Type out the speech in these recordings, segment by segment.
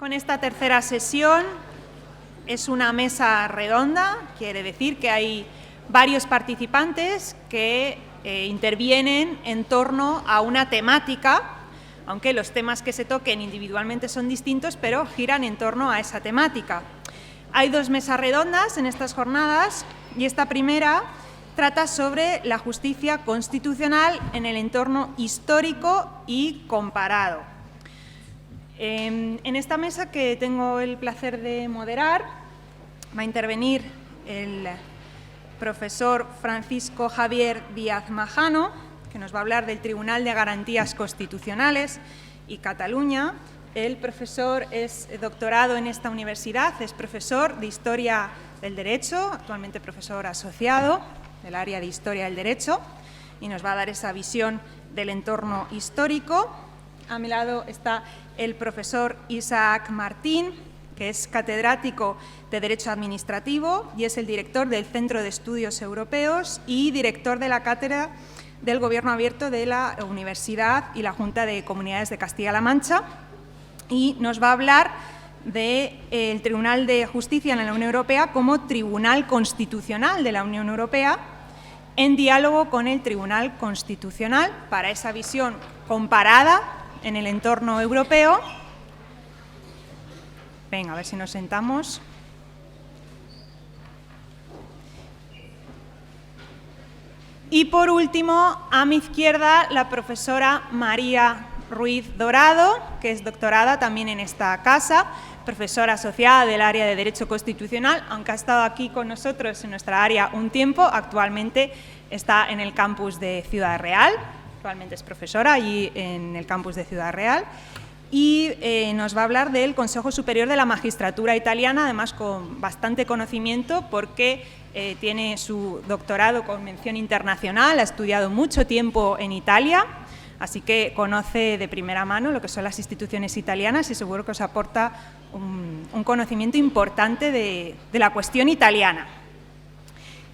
con esta tercera sesión. Es una mesa redonda, quiere decir que hay varios participantes que intervienen en torno a una temática, aunque los temas que se toquen individualmente son distintos, pero giran en torno a esa temática. Hay dos mesas redondas en estas jornadas y esta primera trata sobre la justicia constitucional en el entorno histórico y comparado. En esta mesa que tengo el placer de moderar va a intervenir el profesor Francisco Javier Díaz Majano, que nos va a hablar del Tribunal de Garantías Constitucionales y Cataluña. El profesor es doctorado en esta universidad, es profesor de Historia del Derecho, actualmente profesor asociado del área de Historia del Derecho, y nos va a dar esa visión del entorno histórico. A mi lado está el profesor Isaac Martín, que es catedrático de Derecho Administrativo y es el director del Centro de Estudios Europeos y director de la Cátedra del Gobierno Abierto de la Universidad y la Junta de Comunidades de Castilla-La Mancha, y nos va a hablar del Tribunal de Justicia en la Unión Europea como Tribunal Constitucional de la Unión Europea, en diálogo con el Tribunal Constitucional, para esa visión comparada en el entorno europeo. Venga, a ver si nos sentamos. Y por último, a mi izquierda, la profesora María Ruiz Dorado, que es doctorada también en esta casa, profesora asociada del área de Derecho Constitucional, aunque ha estado aquí con nosotros en nuestra área un tiempo. Actualmente está en el campus de Ciudad Real, actualmente es profesora allí en el campus de Ciudad Real, y nos va a hablar del Consejo Superior de la Magistratura italiana, además con bastante conocimiento porque tiene su doctorado con mención internacional, ha estudiado mucho tiempo en Italia, así que conoce de primera mano lo que son las instituciones italianas y seguro que os aporta un conocimiento importante de la cuestión italiana.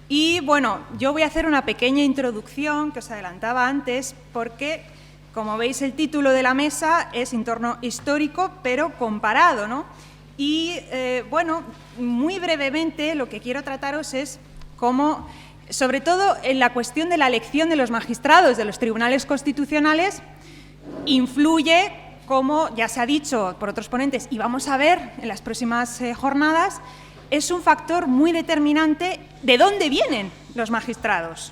Y bueno, yo voy a hacer una pequeña introducción que os adelantaba antes porque, como veis, el título de la mesa es Entorno histórico pero comparado, ¿no? Y bueno, muy brevemente lo que quiero trataros es cómo, sobre todo en la cuestión de la elección de los magistrados de los tribunales constitucionales, influye, como ya se ha dicho por otros ponentes y vamos a ver en las próximas jornadas, es un factor muy determinante de dónde vienen los magistrados.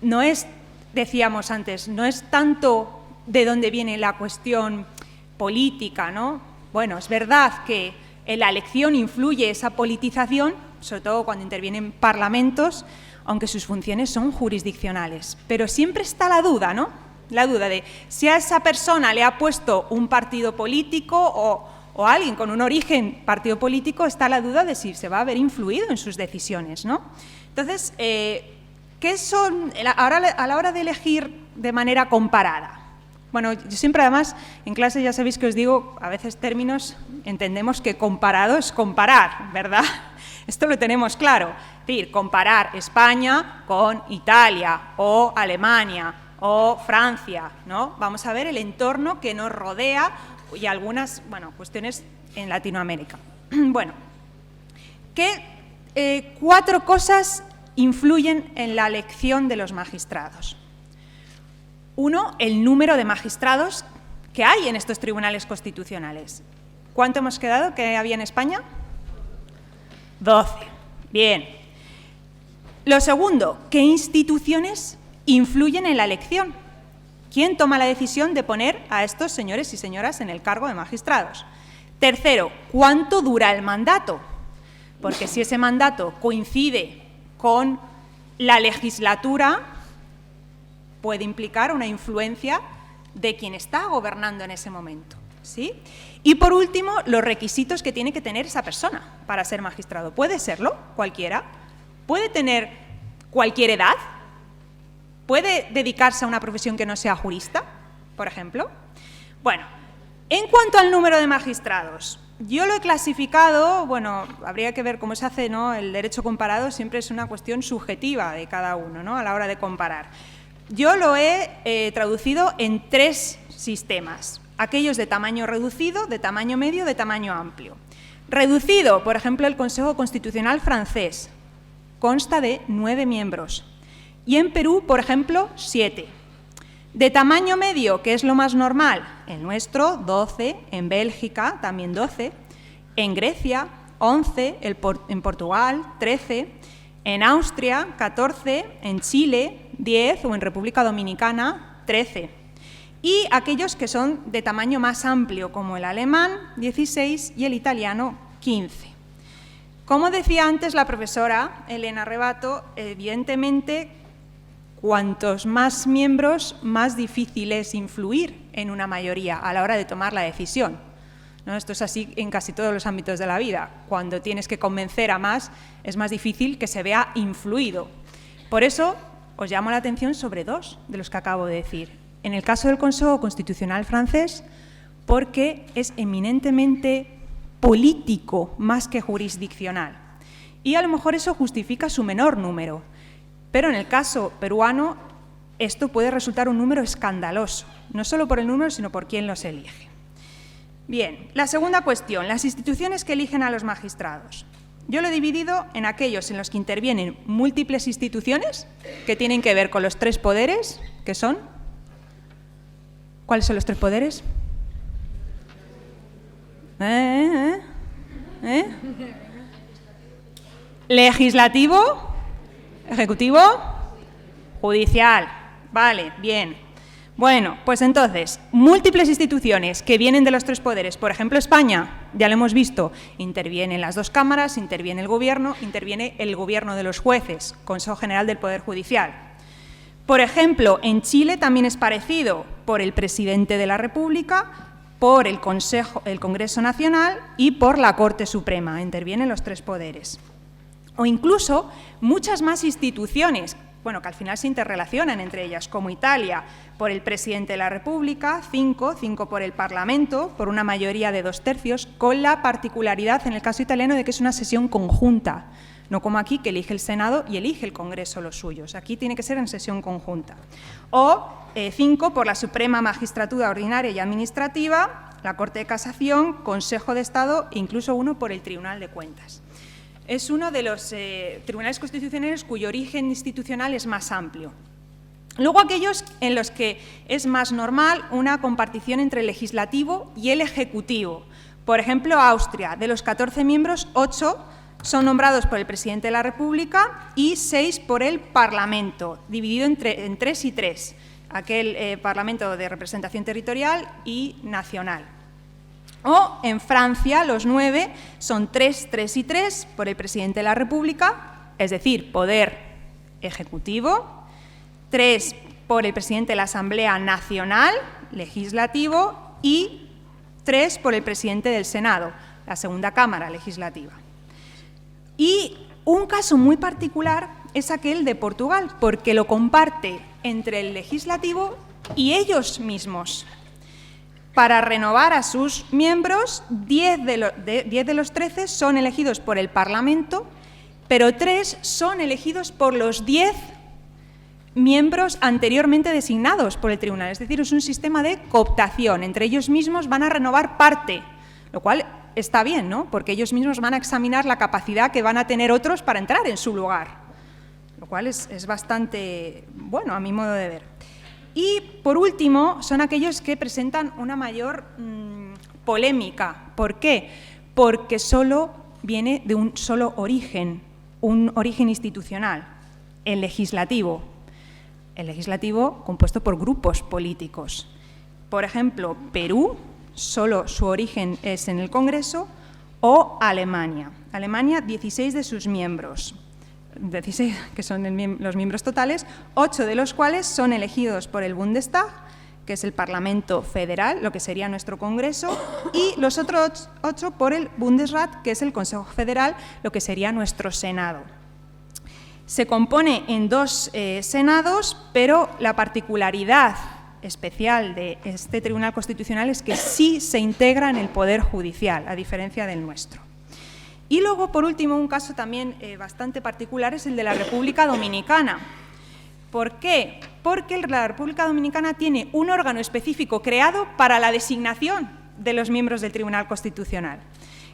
No es, decíamos antes, no es tanto de dónde viene la cuestión política, ¿no? Bueno, es verdad que en la elección influye esa politización, sobre todo cuando intervienen parlamentos, aunque sus funciones son jurisdiccionales. Pero siempre está la duda, ¿no? La duda de si a esa persona le ha puesto un partido político o alguien con un origen partido político, está la duda de si se va a haber influido en sus decisiones, ¿no? Entonces, ¿qué son ahora a la hora de elegir de manera comparada? Bueno, yo siempre además en clase ya sabéis que os digo, a veces términos entendemos que comparado es comparar, ¿verdad? Esto lo tenemos claro, es decir, comparar España con Italia o Alemania o Francia, ¿no? Vamos a ver el entorno que nos rodea y algunas, bueno, cuestiones en Latinoamérica. Bueno, ¿qué 4 cosas influyen en la elección de los magistrados? 1, el número de magistrados que hay en estos tribunales constitucionales. ¿Cuánto hemos quedado que había en España? 12. Bien. Lo segundo, ¿qué instituciones influyen en la elección? ¿Quién toma la decisión de poner a estos señores y señoras en el cargo de magistrados? Tercero, ¿cuánto dura el mandato? Porque si ese mandato coincide con la legislatura, puede implicar una influencia de quien está gobernando en ese momento, ¿sí? Y por último, los requisitos que tiene que tener esa persona para ser magistrado. ¿Puede serlo cualquiera? ¿Puede tener cualquier edad? ¿Puede dedicarse a una profesión que no sea jurista, por ejemplo? Bueno, en cuanto al número de magistrados, yo lo he clasificado, bueno, habría que ver cómo se hace, ¿no? El derecho comparado siempre es una cuestión subjetiva de cada uno, ¿no? A la hora de comparar. Yo lo he traducido en 3 sistemas. aquellos de tamaño reducido, de tamaño medio, de tamaño amplio. Reducido, por ejemplo, el Consejo Constitucional francés, consta de 9 miembros. Y en Perú, por ejemplo, 7. De tamaño medio, que es lo más normal, el nuestro, 12, en Bélgica también 12, en Grecia, 11, en Portugal, 13, en Austria, 14, en Chile, 10 o en República Dominicana, 13. Y aquellos que son de tamaño más amplio, como el alemán, 16, y el italiano, 15. Como decía antes la profesora Elena Rebato, evidentemente, cuantos más miembros, más difícil es influir en una mayoría a la hora de tomar la decisión, ¿no? Esto es así en casi todos los ámbitos de la vida. Cuando tienes que convencer a más, es más difícil que se vea influido. Por eso, os llamo la atención sobre 2 de los que acabo de decir. En el caso del Consejo Constitucional francés, porque es eminentemente político más que jurisdiccional. Y a lo mejor eso justifica su menor número. Pero en el caso peruano, esto puede resultar un número escandaloso, no solo por el número, sino por quién los elige. Bien, la segunda cuestión, las instituciones que eligen a los magistrados. Yo lo he dividido en aquellos en los que intervienen múltiples instituciones que tienen que ver con los 3 poderes, que son... ¿Cuáles son los 3 poderes? Legislativo, ejecutivo, judicial. Vale, bien. Bueno, pues entonces, múltiples instituciones que vienen de los 3 poderes. Por ejemplo, España, ya lo hemos visto, intervienen las 2 cámaras, interviene el gobierno de los jueces, Consejo General del Poder Judicial. Por ejemplo, en Chile también es parecido, por el presidente de la República, por el Congreso Nacional y por la Corte Suprema, intervienen los 3 poderes. O incluso muchas más instituciones, bueno, que al final se interrelacionan entre ellas, como Italia, por el presidente de la República, 5 por el Parlamento, por una mayoría de 2/3, con la particularidad en el caso italiano de que es una sesión conjunta, no como aquí, que elige el Senado y elige el Congreso los suyos. Aquí tiene que ser en sesión conjunta. O 5 por la Suprema Magistratura Ordinaria y Administrativa, la Corte de Casación, Consejo de Estado e incluso 1 por el Tribunal de Cuentas. Es uno de los tribunales constitucionales cuyo origen institucional es más amplio. Luego aquellos en los que es más normal una compartición entre el legislativo y el ejecutivo. Por ejemplo, Austria, de los 14 miembros, 8 son nombrados por el presidente de la República y 6 por el Parlamento, dividido en 3 y 3, aquel Parlamento de representación territorial y nacional. O en Francia, los 9 son 3 y 3 por el presidente de la República, es decir, poder ejecutivo, 3 por el presidente de la Asamblea Nacional, legislativo, y 3 por el presidente del Senado, la segunda Cámara legislativa. Y un caso muy particular es aquel de Portugal, porque lo comparte entre el legislativo y ellos mismos. Para renovar a sus miembros, 10 de los 13 son elegidos por el Parlamento, pero 3 son elegidos por los 10 miembros anteriormente designados por el Tribunal. Es decir, es un sistema de cooptación. Entre ellos mismos van a renovar parte, lo cual está bien, ¿no? Porque ellos mismos van a examinar la capacidad que van a tener otros para entrar en su lugar, lo cual es bastante bueno a mi modo de ver. Y, por último, son aquellos que presentan una mayor polémica. ¿Por qué? Porque solo viene de un solo origen, un origen institucional, el legislativo. El legislativo compuesto por grupos políticos. Por ejemplo, Perú, solo su origen es en el Congreso, o Alemania. Alemania, 16 de sus miembros. 16, que son los miembros totales, 8 de los cuales son elegidos por el Bundestag, que es el Parlamento Federal, lo que sería nuestro Congreso, y los otros 8 por el Bundesrat, que es el Consejo Federal, lo que sería nuestro Senado. Se compone en 2 senados, pero la particularidad especial de este Tribunal Constitucional es que sí se integra en el Poder Judicial, a diferencia del nuestro. Y luego, por último, un caso también bastante particular es el de la República Dominicana. ¿Por qué? Porque la República Dominicana tiene un órgano específico creado para la designación de los miembros del Tribunal Constitucional,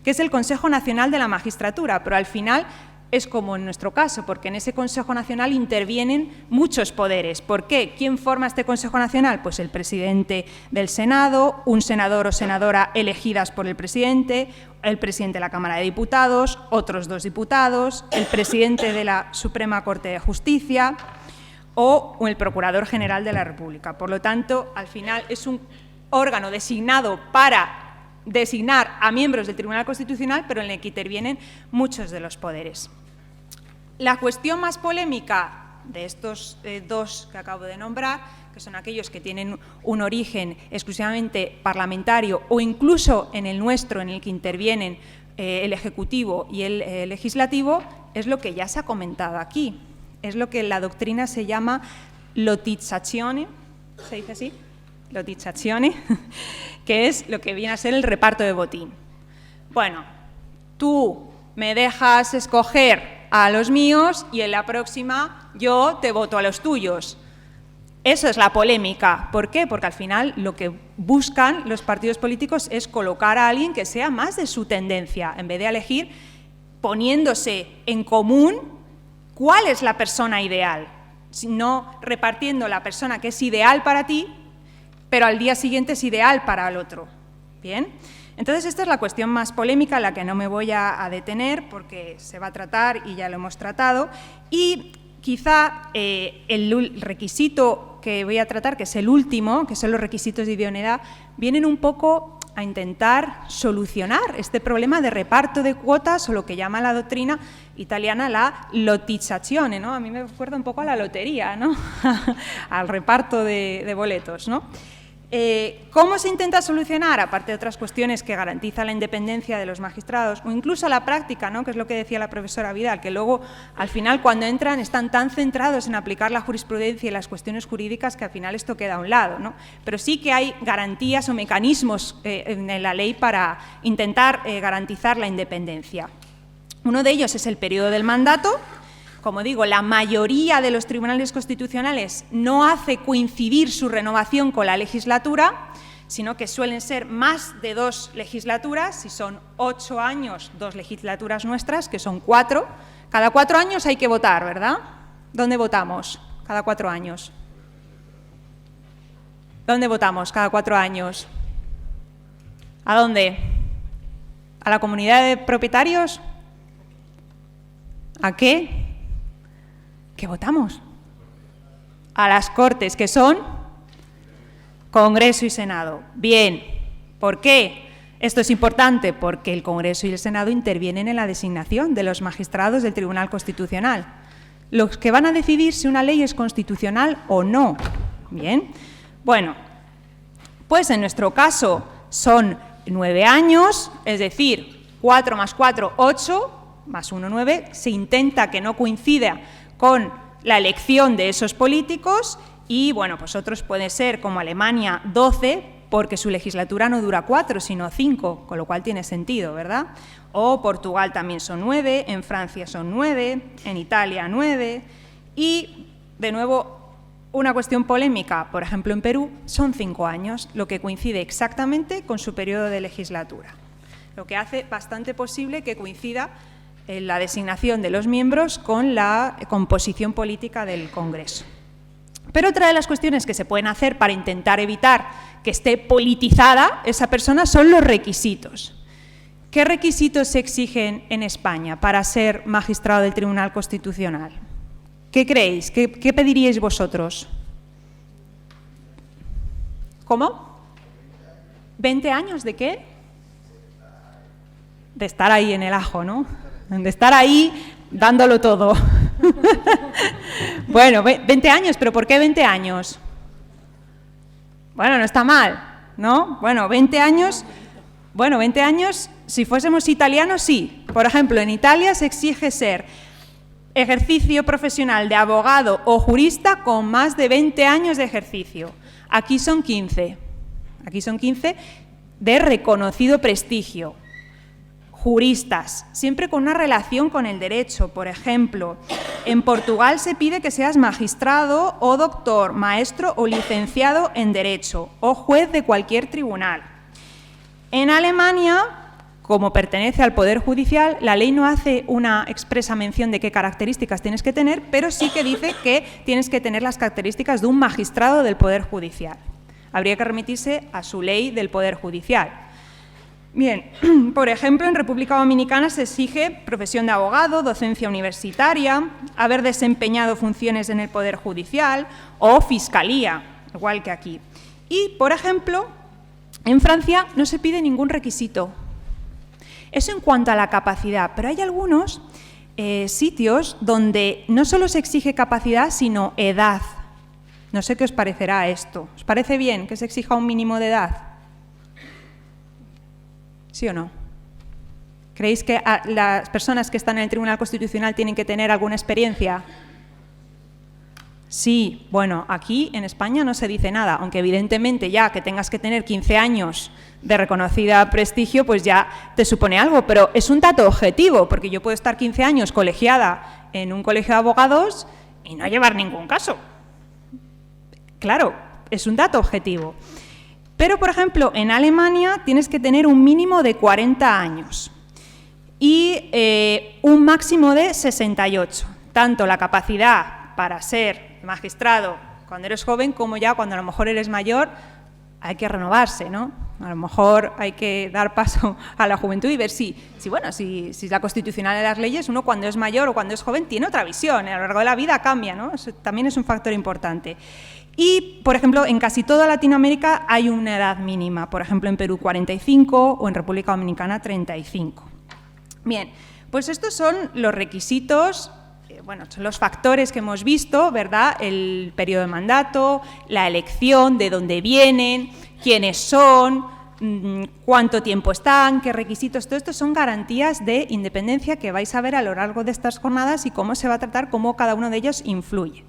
que es el Consejo Nacional de la Magistratura, pero al final es como en nuestro caso, porque en ese Consejo Nacional intervienen muchos poderes. ¿Por qué? ¿Quién forma este Consejo Nacional? Pues el presidente del Senado, un senador o senadora elegidas por el presidente de la Cámara de Diputados, otros 2 diputados, el presidente de la Suprema Corte de Justicia o el Procurador General de la República. Por lo tanto, al final es un órgano designado para designar a miembros del Tribunal Constitucional, pero en el que intervienen muchos de los poderes. La cuestión más polémica de estos 2 que acabo de nombrar, que son aquellos que tienen un origen exclusivamente parlamentario o incluso en el nuestro, en el que intervienen el Ejecutivo y el Legislativo, es lo que ya se ha comentado aquí. Es lo que en la doctrina se llama lotizzazione, ¿se dice así? Lotizzazione, que es lo que viene a ser el reparto de botín. Bueno, tú me dejas escoger a los míos y en la próxima yo te voto a los tuyos. Eso es la polémica. ¿Por qué? Porque al final lo que buscan los partidos políticos es colocar a alguien que sea más de su tendencia, en vez de elegir poniéndose en común cuál es la persona ideal, sino repartiendo la persona que es ideal para ti, pero al día siguiente es ideal para el otro. ¿Bien? Entonces, esta es la cuestión más polémica, la que no me voy a detener porque se va a tratar y ya lo hemos tratado. Y quizá el requisito que voy a tratar, que es el último, que son los requisitos de idoneidad, vienen un poco a intentar solucionar este problema de reparto de cuotas o lo que llama la doctrina italiana la lotizzazione, ¿no? A mí me recuerda un poco a la lotería, ¿no? Al reparto de boletos, ¿no? ¿Cómo se intenta solucionar? Aparte de otras cuestiones que garantizan la independencia de los magistrados o incluso la práctica, ¿no? Que es lo que decía la profesora Vidal, que luego al final cuando entran están tan centrados en aplicar la jurisprudencia y las cuestiones jurídicas que al final esto queda a un lado, ¿no? Pero sí que hay garantías o mecanismos en la ley para intentar garantizar la independencia. Uno de ellos es el periodo del mandato. Como digo, la mayoría de los tribunales constitucionales no hace coincidir su renovación con la legislatura, sino que suelen ser más de 2 legislaturas. Si son 8 años, 2 legislaturas nuestras, que son 4. Cada 4 años hay que votar, ¿verdad? ¿Dónde votamos cada 4 años? ¿Dónde votamos cada 4 años? ¿A dónde? ¿A la comunidad de propietarios? ¿A qué? ¿Qué votamos? A las Cortes, que son Congreso y Senado. Bien, ¿por qué? Esto es importante porque el Congreso y el Senado intervienen en la designación de los magistrados del Tribunal Constitucional, los que van a decidir si una ley es constitucional o no. Bien, bueno, pues en nuestro caso son 9 años, es decir, 4 más 4, 8, más 1, 9, se intenta que no coincida con la elección de esos políticos y, bueno, pues otros pueden ser, como Alemania, 12, porque su legislatura no dura 4, sino 5, con lo cual tiene sentido, ¿verdad? O Portugal también son 9, en Francia son 9, en Italia 9 y, de nuevo, una cuestión polémica, por ejemplo, en Perú son 5 años, lo que coincide exactamente con su periodo de legislatura, lo que hace bastante posible que coincida la designación de los miembros con la composición política del Congreso. Pero otra de las cuestiones que se pueden hacer para intentar evitar que esté politizada esa persona son los requisitos. ¿Qué requisitos se exigen en España para ser magistrado del Tribunal Constitucional? ¿Qué creéis? ¿Qué pediríais vosotros? ¿Cómo? ¿20 años de qué? De estar ahí en el ajo, ¿no? De estar ahí dándolo todo. Bueno, 20 años, ¿pero por qué 20 años? Bueno, no está mal, ¿no? Bueno, 20 años, si fuésemos italianos, sí. Por ejemplo, en Italia se exige ser ejercicio profesional de abogado o jurista con más de 20 años de ejercicio. Aquí son 15. Aquí son 15 de reconocido prestigio. juristas, siempre con una relación con el derecho. Por ejemplo, en Portugal se pide que seas magistrado o doctor, maestro o licenciado en Derecho o juez de cualquier tribunal. En Alemania, como pertenece al Poder Judicial, la ley no hace una expresa mención de qué características tienes que tener, pero sí que dice que tienes que tener las características de un magistrado del Poder Judicial. Habría que remitirse a su ley del Poder Judicial. Bien, por ejemplo, en República Dominicana se exige profesión de abogado, docencia universitaria, haber desempeñado funciones en el Poder Judicial o fiscalía, igual que aquí. Y, por ejemplo, en Francia no se pide ningún requisito. Eso en cuanto a la capacidad, pero hay algunos sitios donde no solo se exige capacidad, sino edad. No sé qué os parecerá esto. ¿Os parece bien que se exija un mínimo de edad? ¿Sí o no? ¿Creéis que las personas que están en el Tribunal Constitucional tienen que tener alguna experiencia? Sí, bueno, aquí en España no se dice nada, aunque evidentemente ya que tengas que tener 15 años de reconocida prestigio, pues ya te supone algo, pero es un dato objetivo, porque yo puedo estar 15 años colegiada en un colegio de abogados y no llevar ningún caso. Claro, es un dato objetivo. Pero, por ejemplo, en Alemania tienes que tener un mínimo de 40 años y un máximo de 68, tanto la capacidad para ser magistrado cuando eres joven como ya cuando a lo mejor eres mayor hay que renovarse, ¿no? A lo mejor hay que dar paso a la juventud y ver si la constitucional de las leyes, uno cuando es mayor o cuando es joven tiene otra visión, a lo largo de la vida cambia, ¿no? Eso también es un factor importante. Y, por ejemplo, en casi toda Latinoamérica hay una edad mínima, por ejemplo, en Perú 45 o en República Dominicana 35. Bien, pues estos son los requisitos, son los factores que hemos visto, ¿verdad? El periodo de mandato, la elección, de dónde vienen, quiénes son, cuánto tiempo están, qué requisitos, todo esto son garantías de independencia que vais a ver a lo largo de estas jornadas y cómo se va a tratar, cómo cada uno de ellos influye.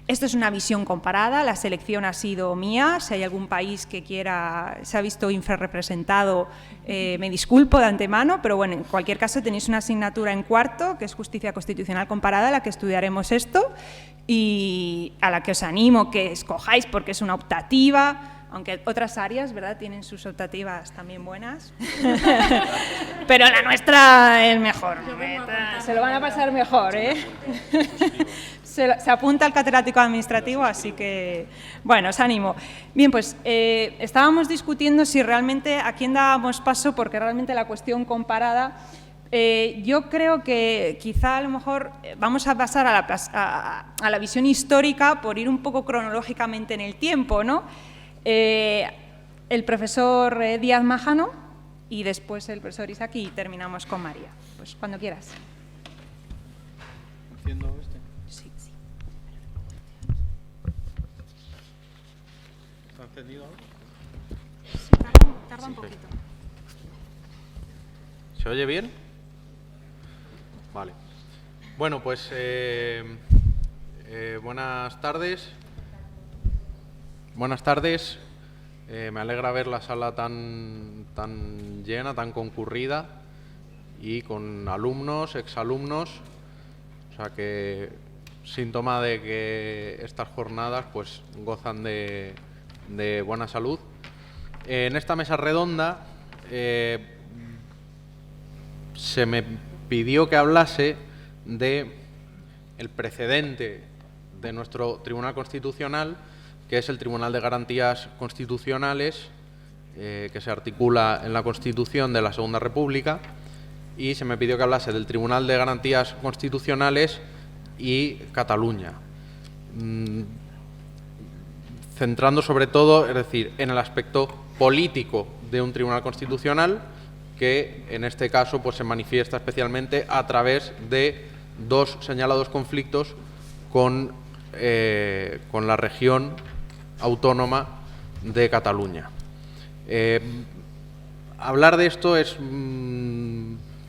Esto es una visión comparada, la selección ha sido mía, si hay algún país que se ha visto infrarrepresentado, me disculpo de antemano, pero bueno, en cualquier caso tenéis una asignatura en cuarto, que es Justicia Constitucional Comparada, en la que estudiaremos esto y a la que os animo que escojáis porque es una optativa, aunque otras áreas, ¿verdad?, tienen sus optativas también buenas, pero la nuestra es mejor, se lo van a pasar mejor, ¿eh? Se apunta al catedrático administrativo, así que, bueno, os animo. Bien, pues estábamos discutiendo si realmente a quién dábamos paso, porque realmente la cuestión comparada, yo creo que quizá a lo mejor vamos a pasar a la visión histórica por ir un poco cronológicamente en el tiempo, ¿no? El profesor Díaz Majano y después el profesor Isaki y terminamos con María. Pues cuando quieras. ¿Haciendo este? Sí. ¿Está encendido ahora? Sí, tarda un poquito. ¿Se oye bien? Vale. Bueno, pues buenas tardes. Buenas tardes. Me alegra ver la sala tan llena, tan concurrida y con alumnos, exalumnos. O sea que síntoma de que estas jornadas pues gozan de buena salud. En esta mesa redonda se me pidió que hablase de el precedente de nuestro Tribunal Constitucional, que es el Tribunal de Garantías Constitucionales, que se articula en la Constitución de la Segunda República, y se me pidió que hablase del Tribunal de Garantías Constitucionales y Cataluña, centrando sobre todo, es decir, en el aspecto político de un Tribunal Constitucional, que en este caso pues se manifiesta especialmente a través de dos señalados conflictos con la región autónoma de Cataluña. Hablar de esto es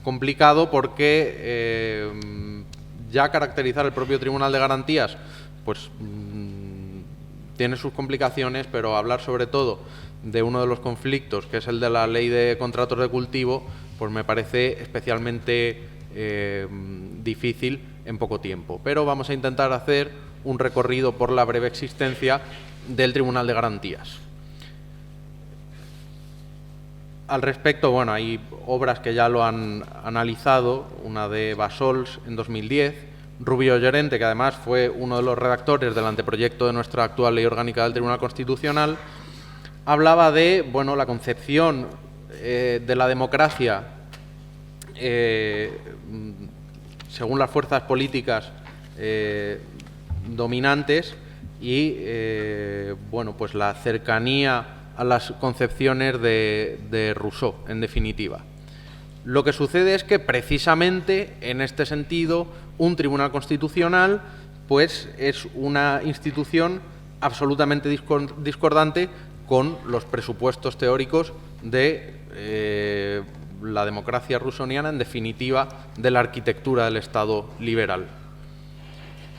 complicado porque ya caracterizar el propio Tribunal de Garantías pues tiene sus complicaciones, pero hablar sobre todo de uno de los conflictos, que es el de la Ley de Contratos de Cultivo, pues me parece especialmente difícil en poco tiempo. Pero vamos a intentar hacer un recorrido por la breve existencia del Tribunal de Garantías. Al respecto, bueno, hay obras que ya lo han analizado, una de Bassols en 2010, Rubio Llorente, que además fue uno de los redactores del anteproyecto de nuestra actual Ley Orgánica del Tribunal Constitucional, hablaba de, bueno, la concepción de la democracia según las fuerzas políticas dominantes y, bueno, pues la cercanía a las concepciones de Rousseau, en definitiva. Lo que sucede es que, precisamente, en este sentido, un tribunal constitucional pues, es una institución absolutamente discordante con los presupuestos teóricos de la democracia rousseauiana, en definitiva, de la arquitectura del Estado liberal.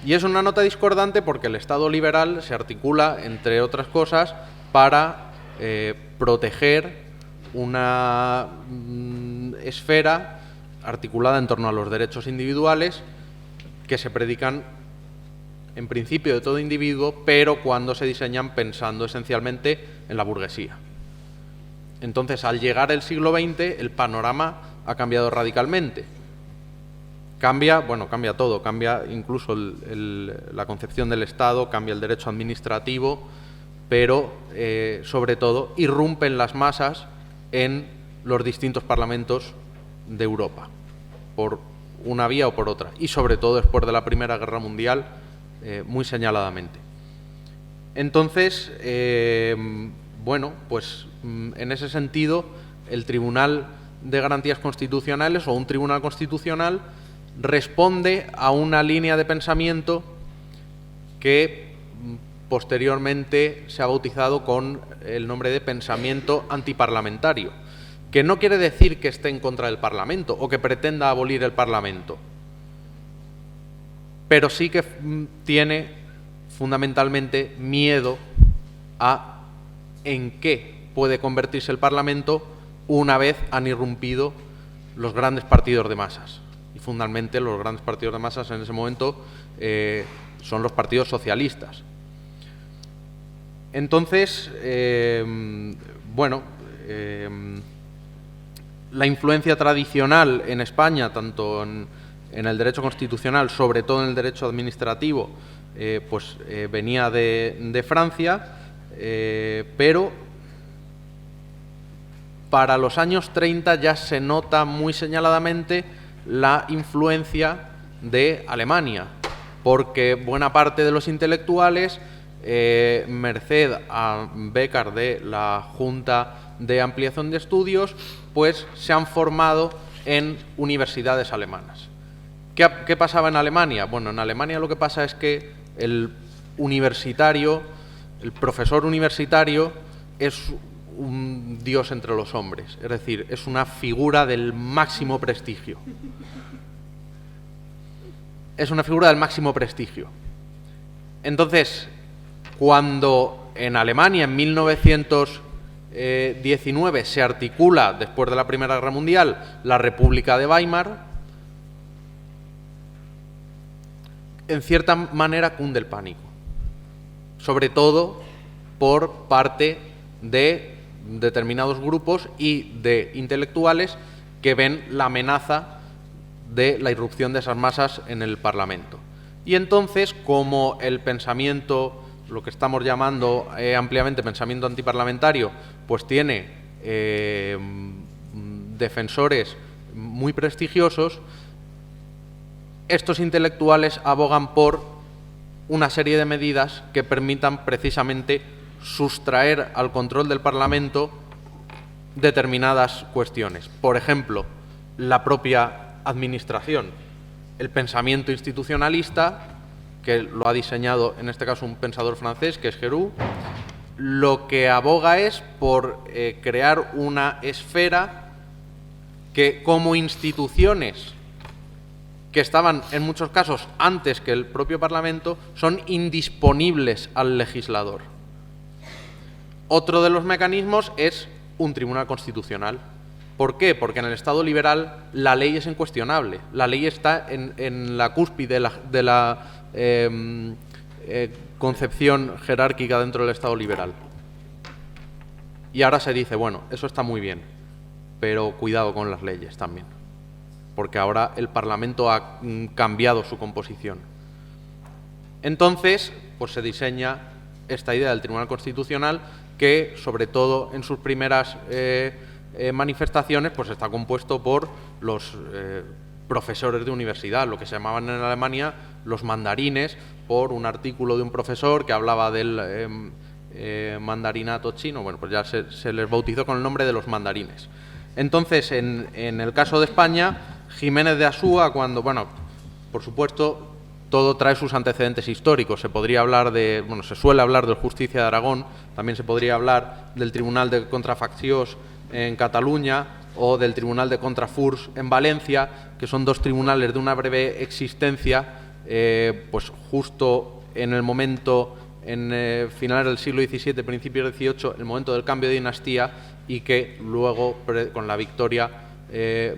Y es una nota discordante porque el Estado liberal se articula, entre otras cosas, para proteger una esfera articulada en torno a los derechos individuales que se predican en principio de todo individuo, pero cuando se diseñan pensando esencialmente en la burguesía. Entonces, al llegar el siglo XX, el panorama ha cambiado radicalmente. Cambia todo, cambia incluso la concepción del Estado, cambia el derecho administrativo, pero, sobre todo, irrumpen las masas en los distintos parlamentos de Europa, por una vía o por otra, y sobre todo después de la Primera Guerra Mundial, muy señaladamente. Entonces, bueno, pues en ese sentido, el Tribunal de Garantías Constitucionales o un Tribunal Constitucional responde a una línea de pensamiento que posteriormente se ha bautizado con el nombre de pensamiento antiparlamentario, que no quiere decir que esté en contra del Parlamento o que pretenda abolir el Parlamento, pero sí que tiene fundamentalmente miedo a en qué puede convertirse el Parlamento una vez han irrumpido los grandes partidos de masas. Y fundamentalmente los grandes partidos de masas en ese momento son los partidos socialistas. Entonces, bueno, la influencia tradicional en España, tanto en el derecho constitucional, sobre todo en el derecho administrativo, pues venía de Francia, pero para los años 30 ya se nota muy señaladamente la influencia de Alemania, porque buena parte de los intelectuales, merced a becas de la Junta de Ampliación de Estudios, pues se han formado en universidades alemanas. ¿Qué pasaba en Alemania? Bueno, en Alemania lo que pasa es que el profesor universitario es un dios entre los hombres, es decir, es una figura del máximo prestigio. Es una figura del máximo prestigio. Entonces, cuando en Alemania, en 1919, se articula, después de la Primera Guerra Mundial, la República de Weimar, en cierta manera cunde el pánico, sobre todo por parte de determinados grupos y de intelectuales que ven la amenaza de la irrupción de esas masas en el Parlamento. Y entonces, como el pensamiento, lo que estamos llamando ampliamente pensamiento antiparlamentario, pues tiene defensores muy prestigiosos, estos intelectuales abogan por una serie de medidas que permitan precisamente sustraer al control del Parlamento determinadas cuestiones. Por ejemplo, la propia administración, el pensamiento institucionalista, que lo ha diseñado en este caso un pensador francés, que es Héroux, lo que aboga es por crear una esfera que, como instituciones que estaban en muchos casos antes que el propio Parlamento, son indisponibles al legislador. Otro de los mecanismos es un tribunal constitucional. ¿Por qué? Porque en el Estado liberal la ley es incuestionable. La ley está en la cúspide de la concepción jerárquica dentro del Estado liberal. Y ahora se dice, bueno, eso está muy bien, pero cuidado con las leyes también, porque ahora el Parlamento ha cambiado su composición. Entonces, pues se diseña esta idea del Tribunal Constitucional que, sobre todo en sus primeras manifestaciones, pues está compuesto por los profesores de universidad, lo que se llamaban en Alemania los mandarines, por un artículo de un profesor que hablaba del mandarinato chino. Bueno, pues ya se les bautizó con el nombre de los mandarines. Entonces, en el caso de España, Jiménez de Asúa, cuando, bueno, por supuesto, todo trae sus antecedentes históricos. Se podría hablar de, bueno, se suele hablar del Justicia de Aragón, también se podría hablar del Tribunal de Contrafaccions en Cataluña o del Tribunal de Contrafurs en Valencia, que son dos tribunales de una breve existencia, pues justo en el momento, en finales del siglo XVII, principios del XVIII, el momento del cambio de dinastía, y que luego, con la victoria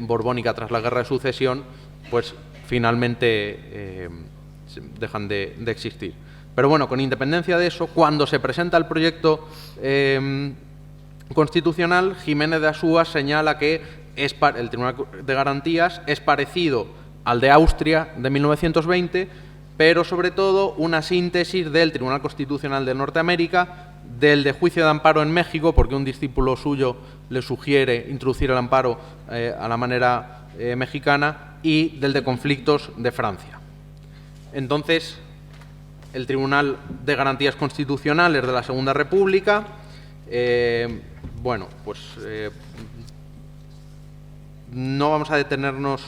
borbónica tras la Guerra de Sucesión, pues finalmente dejan de existir. Pero bueno, con independencia de eso, cuando se presenta el proyecto constitucional, Jiménez de Asúa señala que el Tribunal de Garantías es parecido al de Austria de 1920, pero sobre todo una síntesis del Tribunal Constitucional de Norteamérica, del de Juicio de Amparo en México, porque un discípulo suyo le sugiere introducir el amparo a la manera mexicana, y del de Conflictos de Francia. Entonces, el Tribunal de Garantías Constitucionales de la Segunda República, bueno, pues no vamos a detenernos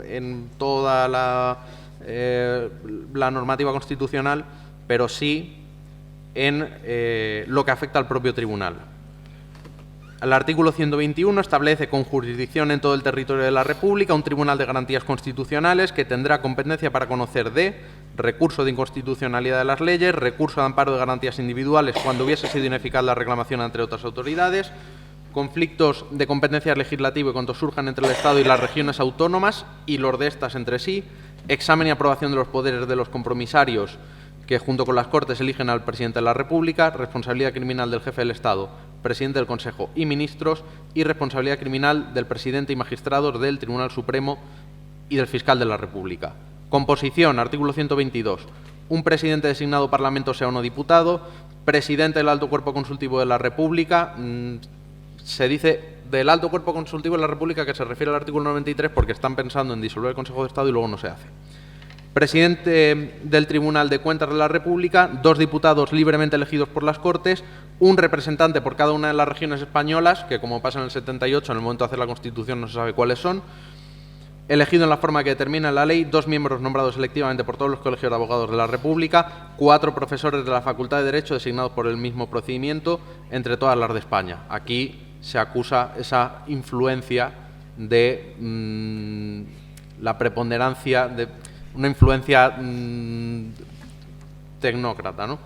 en toda la normativa constitucional, pero sí en lo que afecta al propio tribunal. El artículo 121 establece con jurisdicción en todo el territorio de la República un Tribunal de Garantías Constitucionales que tendrá competencia para conocer de recurso de inconstitucionalidad de las leyes, recurso de amparo de garantías individuales cuando hubiese sido ineficaz la reclamación entre otras autoridades, conflictos de competencia legislativa y cuando surjan entre el Estado y las regiones autónomas y los de estas entre sí, examen y aprobación de los poderes de los compromisarios que junto con las Cortes eligen al Presidente de la República, responsabilidad criminal del Jefe del Estado, Presidente del Consejo y Ministros, y responsabilidad criminal del Presidente y magistrados del Tribunal Supremo y del Fiscal de la República. Composición, artículo 122. Un presidente designado Parlamento, sea o no diputado, presidente del Alto Cuerpo Consultivo de la República. Se dice del Alto Cuerpo Consultivo de la República, que se refiere al artículo 93, porque están pensando en disolver el Consejo de Estado y luego no se hace. Presidente del Tribunal de Cuentas de la República, 2 diputados libremente elegidos por las Cortes, un representante por cada una de las regiones españolas, que como pasa en el 78, en el momento de hacer la Constitución no se sabe cuáles son, elegido en la forma que determina la ley, 2 miembros nombrados selectivamente por todos los colegios de abogados de la República, 4 profesores de la Facultad de Derecho designados por el mismo procedimiento entre todas las de España. Aquí se acusa esa influencia de la preponderancia, de una influencia tecnócrata, ¿no?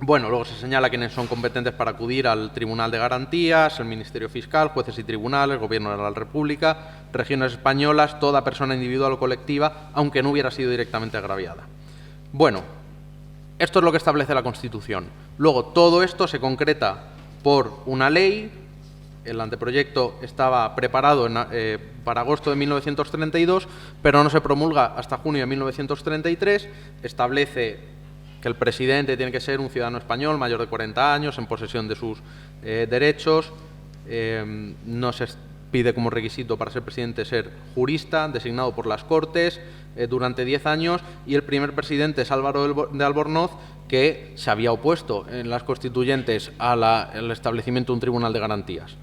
Bueno, luego se señala quiénes son competentes para acudir al Tribunal de Garantías, el Ministerio Fiscal, jueces y tribunales, Gobierno de la República, regiones españolas, toda persona individual o colectiva, aunque no hubiera sido directamente agraviada. Bueno, esto es lo que establece la Constitución. Luego, todo esto se concreta por una ley. El anteproyecto estaba preparado para agosto de 1932, pero no se promulga hasta junio de 1933. Establece que el presidente tiene que ser un ciudadano español mayor de 40 años, en posesión de sus derechos. No se pide como requisito para ser presidente ser jurista, designado por las Cortes durante 10 años, y el primer presidente es Álvaro de Albornoz, que se había opuesto en las constituyentes al establecimiento de un tribunal de garantías.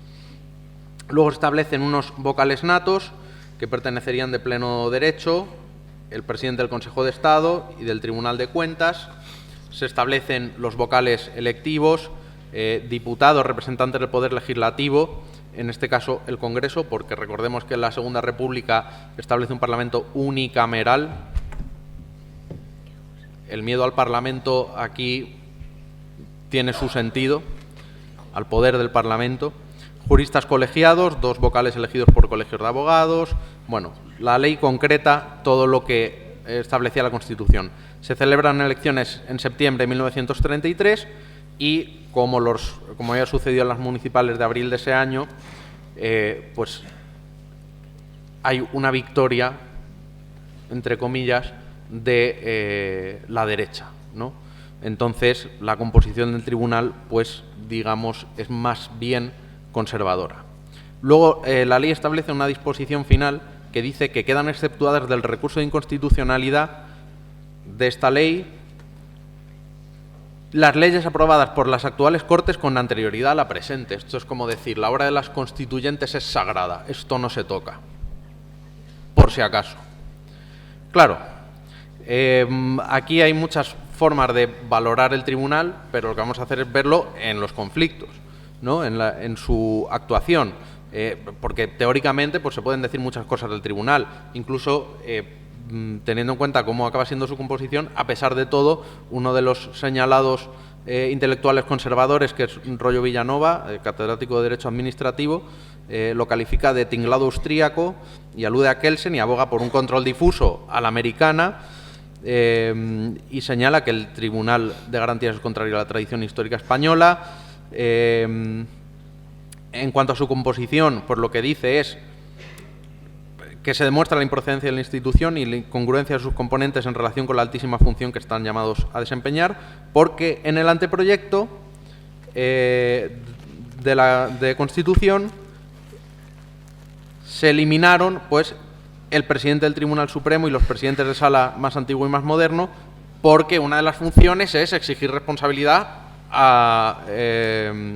Luego establecen unos vocales natos que pertenecerían de pleno derecho, el presidente del Consejo de Estado y del Tribunal de Cuentas. Se establecen los vocales electivos, diputados, representantes del Poder Legislativo, en este caso el Congreso, porque recordemos que la Segunda República establece un Parlamento unicameral. El miedo al Parlamento aquí tiene su sentido, al poder del Parlamento. juristas colegiados, 2 vocales elegidos por colegios de abogados. Bueno, la ley concreta todo lo que establecía la Constitución. Se celebran elecciones en septiembre de 1933 y, como había sucedido en las municipales de abril de ese año, pues hay una victoria, entre comillas, de la derecha, ¿no? Entonces, la composición del tribunal, pues, digamos, es más bien conservadora. Luego, la ley establece una disposición final que dice que quedan exceptuadas del recurso de inconstitucionalidad de esta ley las leyes aprobadas por las actuales Cortes con anterioridad a la presente. Esto es como decir, la obra de las constituyentes es sagrada, esto no se toca, por si acaso. Claro, aquí hay muchas formas de valorar el tribunal, pero lo que vamos a hacer es verlo en los conflictos, ¿no? En su actuación, porque teóricamente pues, se pueden decir muchas cosas del tribunal, incluso teniendo en cuenta cómo acaba siendo su composición. A pesar de todo, uno de los señalados intelectuales conservadores, que es Royo Villanova, catedrático de Derecho Administrativo, lo califica de tinglado austríaco y alude a Kelsen y aboga por un control difuso a la americana, y señala que el Tribunal de Garantías es contrario a la tradición histórica española. En cuanto a su composición, pues lo que dice es que se demuestra la improcedencia de la institución y la incongruencia de sus componentes en relación con la altísima función que están llamados a desempeñar, porque en el anteproyecto de Constitución se eliminaron pues, el presidente del Tribunal Supremo y los presidentes de sala más antiguo y más moderno, porque una de las funciones es exigir responsabilidad a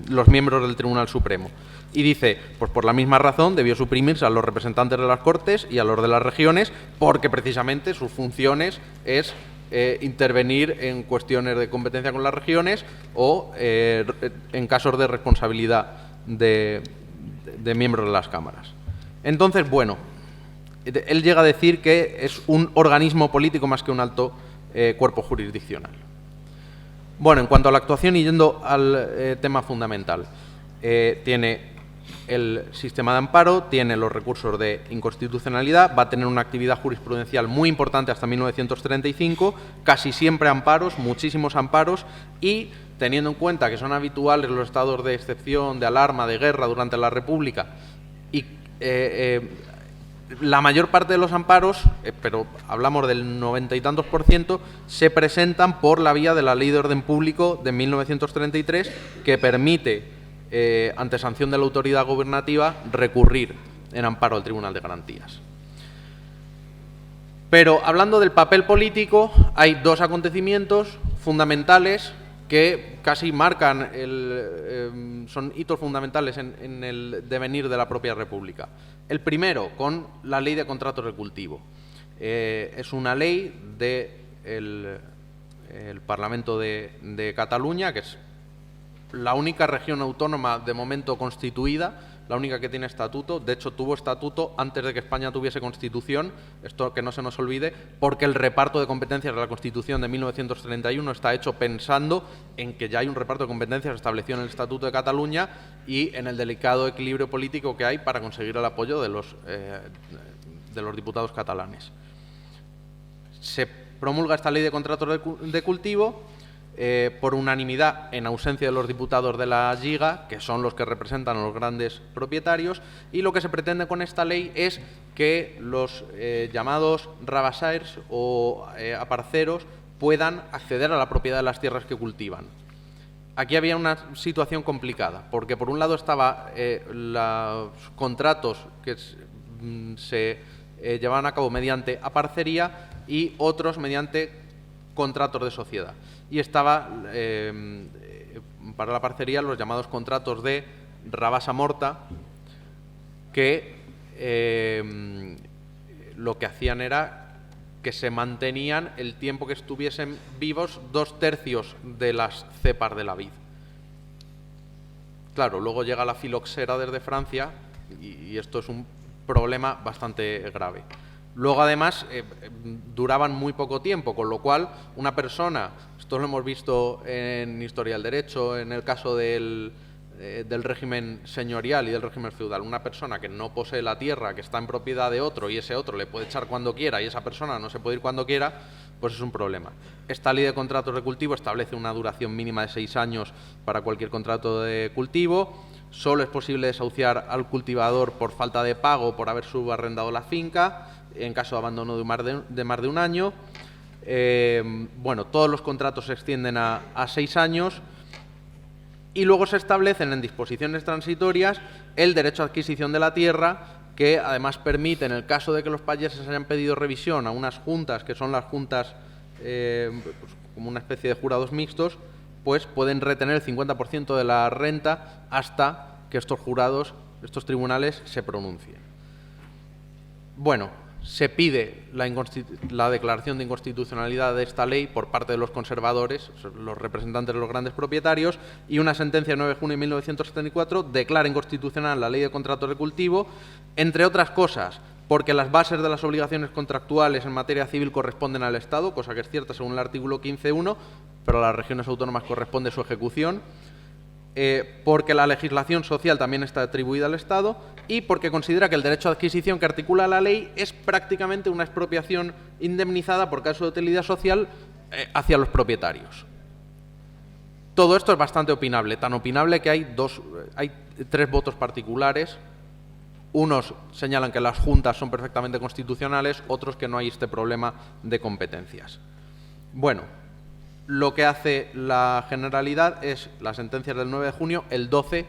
los miembros del Tribunal Supremo. Y dice, pues por la misma razón debió suprimirse a los representantes de las Cortes y a los de las regiones, porque precisamente sus funciones es intervenir en cuestiones de competencia con las regiones o en casos de responsabilidad de miembros de las cámaras. Entonces, bueno, él llega a decir que es un organismo político más que un alto cuerpo jurisdiccional. Bueno, en cuanto a la actuación y yendo al tema fundamental, tiene el sistema de amparo, tiene los recursos de inconstitucionalidad, va a tener una actividad jurisprudencial muy importante hasta 1935, casi siempre amparos, muchísimos amparos, y teniendo en cuenta que son habituales los estados de excepción, de alarma, de guerra durante la República, y la mayor parte de los amparos, pero hablamos del 90 y tantos %, se presentan por la vía de la Ley de Orden Público de 1933, que permite, ante sanción de la autoridad gubernativa, recurrir en amparo al Tribunal de Garantías. Pero hablando del papel político, hay 2 acontecimientos fundamentales que casi marcan, son hitos fundamentales en el devenir de la propia República. El primero, con la Ley de Contratos de Cultivo. Es una ley del Parlamento de Cataluña, que es la única región autónoma de momento constituida, la única que tiene estatuto. De hecho, tuvo estatuto antes de que España tuviese Constitución, esto que no se nos olvide, porque el reparto de competencias de la Constitución de 1931 está hecho pensando en que ya hay un reparto de competencias establecido en el Estatuto de Cataluña y en el delicado equilibrio político que hay para conseguir el apoyo de los diputados catalanes. Se promulga esta ley de contratos de cultivo por unanimidad, en ausencia de los diputados de la Lliga, que son los que representan a los grandes propietarios, y lo que se pretende con esta ley es que los llamados rabassaires o aparceros puedan acceder a la propiedad de las tierras que cultivan. Aquí había una situación complicada, porque por un lado estaban los contratos que se llevaban a cabo mediante aparcería y otros mediante contratos de sociedad. Y estaba, para la parcería, los llamados contratos de rabassa morta, que lo que hacían era que se mantenían el tiempo que estuviesen vivos 2/3 de las cepas de la vid. Claro, luego llega la filoxera desde Francia y esto es un problema bastante grave. Luego, además, duraban muy poco tiempo, con lo cual una persona, esto lo hemos visto en Historia del Derecho, en el caso del del régimen señorial y del régimen feudal. Una persona que no posee la tierra, que está en propiedad de otro y ese otro le puede echar cuando quiera y esa persona no se puede ir cuando quiera, pues es un problema. Esta ley de contratos de cultivo establece una duración mínima de 6 años para cualquier contrato de cultivo. Solo es posible desahuciar al cultivador por falta de pago por haber subarrendado la finca, en caso de abandono de más de un año. Bueno, todos los contratos se extienden a 6 años. Y luego se establecen en disposiciones transitorias el derecho a adquisición de la tierra, que además permite, en el caso de que los payeses hayan pedido revisión a unas juntas, que son las juntas pues, como una especie de jurados mixtos, pues pueden retener el 50% de la renta hasta que estos jurados, estos tribunales, se pronuncien. Bueno, se pide la declaración de inconstitucionalidad de esta ley por parte de los conservadores, los representantes de los grandes propietarios, y una sentencia del 9 de junio de 1974 declara inconstitucional la ley de contratos de cultivo, entre otras cosas, porque las bases de las obligaciones contractuales en materia civil corresponden al Estado, cosa que es cierta según el artículo 15.1, pero a las regiones autónomas corresponde su ejecución, porque la legislación social también está atribuida al Estado y porque considera que el derecho a adquisición que articula la ley es prácticamente una expropiación indemnizada por caso de utilidad social hacia los propietarios. Todo esto es bastante opinable, tan opinable que hay 3 votos particulares. Unos señalan que las juntas son perfectamente constitucionales, otros que no hay este problema de competencias. Bueno, lo que hace la Generalidad es, las sentencias del 9 de junio, el 12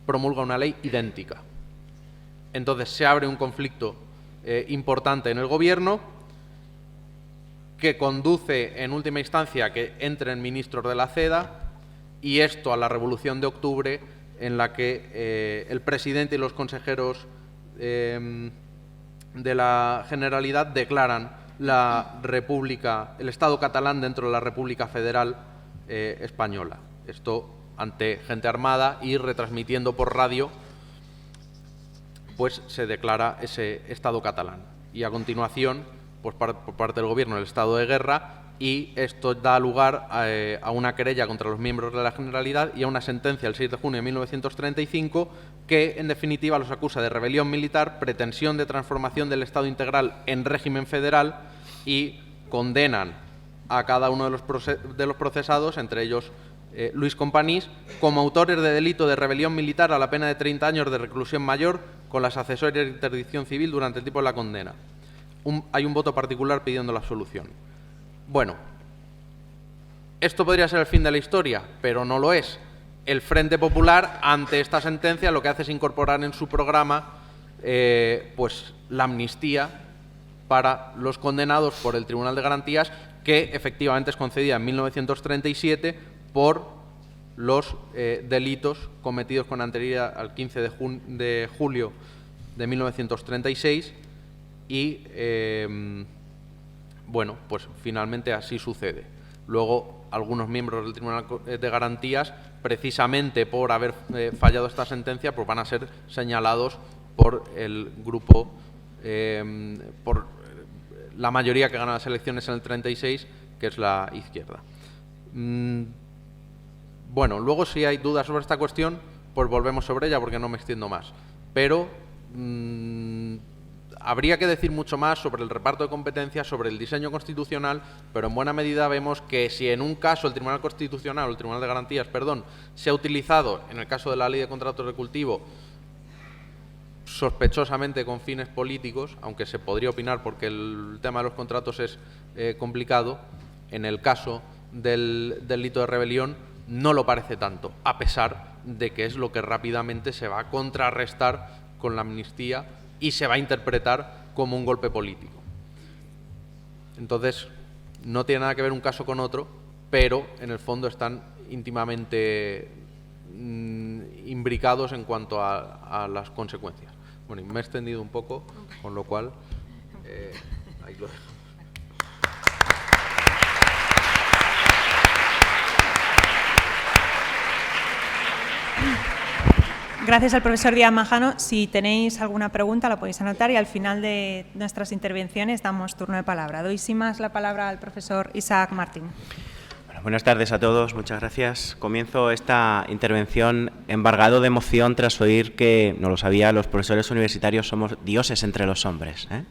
promulga una ley idéntica. Entonces se abre un conflicto importante en el Gobierno que conduce en última instancia a que entren ministros de la CEDA y esto a la Revolución de Octubre, en la que el presidente y los consejeros de la Generalidad declaran la República, el Estado catalán dentro de la República Federal Española. Esto ante gente armada y retransmitiendo por radio, pues se declara ese Estado catalán. Y a continuación, pues por parte del Gobierno, el estado de guerra, y esto da lugar a una querella contra los miembros de la Generalidad y a una sentencia el 6 de junio de 1935 que, en definitiva, los acusa de rebelión militar, pretensión de transformación del Estado integral en régimen federal y condenan a cada uno de los procesados, entre ellos Luis Companys, como autores de delito de rebelión militar a la pena de 30 años de reclusión mayor con las accesorias de interdicción civil durante el tiempo de la condena. Hay un voto particular pidiendo la absolución. Bueno, esto podría ser el fin de la historia, pero no lo es. El Frente Popular, ante esta sentencia, lo que hace es incorporar en su programa pues, la amnistía para los condenados por el Tribunal de Garantías, que efectivamente es concedida en 1937 por los delitos cometidos con anterioridad al 15 de julio de 1936 y, bueno, pues finalmente así sucede. Luego, algunos miembros del Tribunal de Garantías, precisamente por haber fallado esta sentencia, pues van a ser señalados por el grupo, por la mayoría que gana las elecciones en el 36, que es la izquierda. Bueno, luego si hay dudas sobre esta cuestión, pues volvemos sobre ella porque no me extiendo más. Pero habría que decir mucho más sobre el reparto de competencias, sobre el diseño constitucional, pero en buena medida vemos que si en un caso el Tribunal Constitucional, o el Tribunal de Garantías, perdón, se ha utilizado, en el caso de la Ley de Contratos de Cultivo, sospechosamente con fines políticos, aunque se podría opinar porque el tema de los contratos es complicado, en el caso del delito de rebelión no lo parece tanto, a pesar de que es lo que rápidamente se va a contrarrestar con la amnistía y se va a interpretar como un golpe político. Entonces, no tiene nada que ver un caso con otro, pero en el fondo están íntimamente imbricados en cuanto a las consecuencias. Bueno, y me he extendido un poco, con lo cual ahí lo dejo. Gracias al profesor Díaz Majano. Si tenéis alguna pregunta la podéis anotar y al final de nuestras intervenciones damos turno de palabra. Doy sin más la palabra al profesor Isaac Martín. Bueno, Buenas tardes a todos, muchas gracias. Comienzo esta intervención embargado de emoción tras oír que, no lo sabía, los profesores universitarios somos dioses entre los hombres, ¿eh?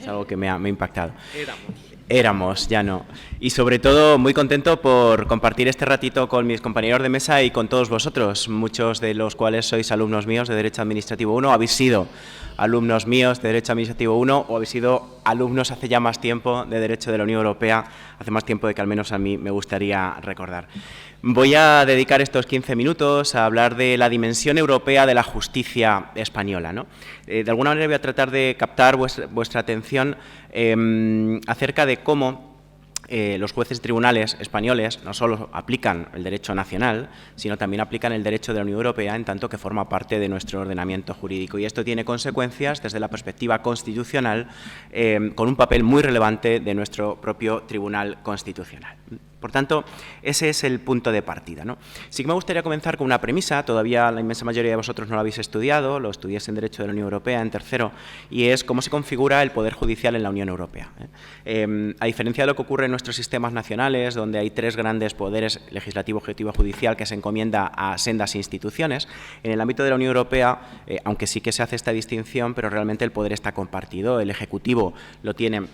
Es algo que me ha impactado. Éramos, ya no. Y sobre todo muy contento por compartir este ratito con mis compañeros de mesa y con todos vosotros, muchos de los cuales sois alumnos míos de Derecho Administrativo 1, habéis sido alumnos míos de Derecho Administrativo 1 o habéis sido alumnos hace ya más tiempo de Derecho de la Unión Europea, hace más tiempo de que al menos a mí me gustaría recordar. Voy a dedicar estos 15 minutos a hablar de la dimensión europea de la justicia española, ¿no? De alguna manera voy a tratar de captar vuestra atención acerca de cómo los jueces y tribunales españoles no solo aplican el derecho nacional, sino también aplican el derecho de la Unión Europea en tanto que forma parte de nuestro ordenamiento jurídico. Y esto tiene consecuencias desde la perspectiva constitucional con un papel muy relevante de nuestro propio Tribunal Constitucional. Por tanto, ese es el punto de partida, ¿no? Sí que me gustaría comenzar con una premisa, todavía la inmensa mayoría de vosotros no lo habéis estudiado, lo estudiáis en Derecho de la Unión Europea, en tercero, y es cómo se configura el Poder Judicial en la Unión Europea. A diferencia de lo que ocurre en nuestros sistemas nacionales, donde hay tres grandes poderes, legislativo, ejecutivo y judicial, que se encomienda a sendas instituciones, en el ámbito de la Unión Europea, aunque sí que se hace esta distinción, pero realmente el poder está compartido. El Ejecutivo lo tiene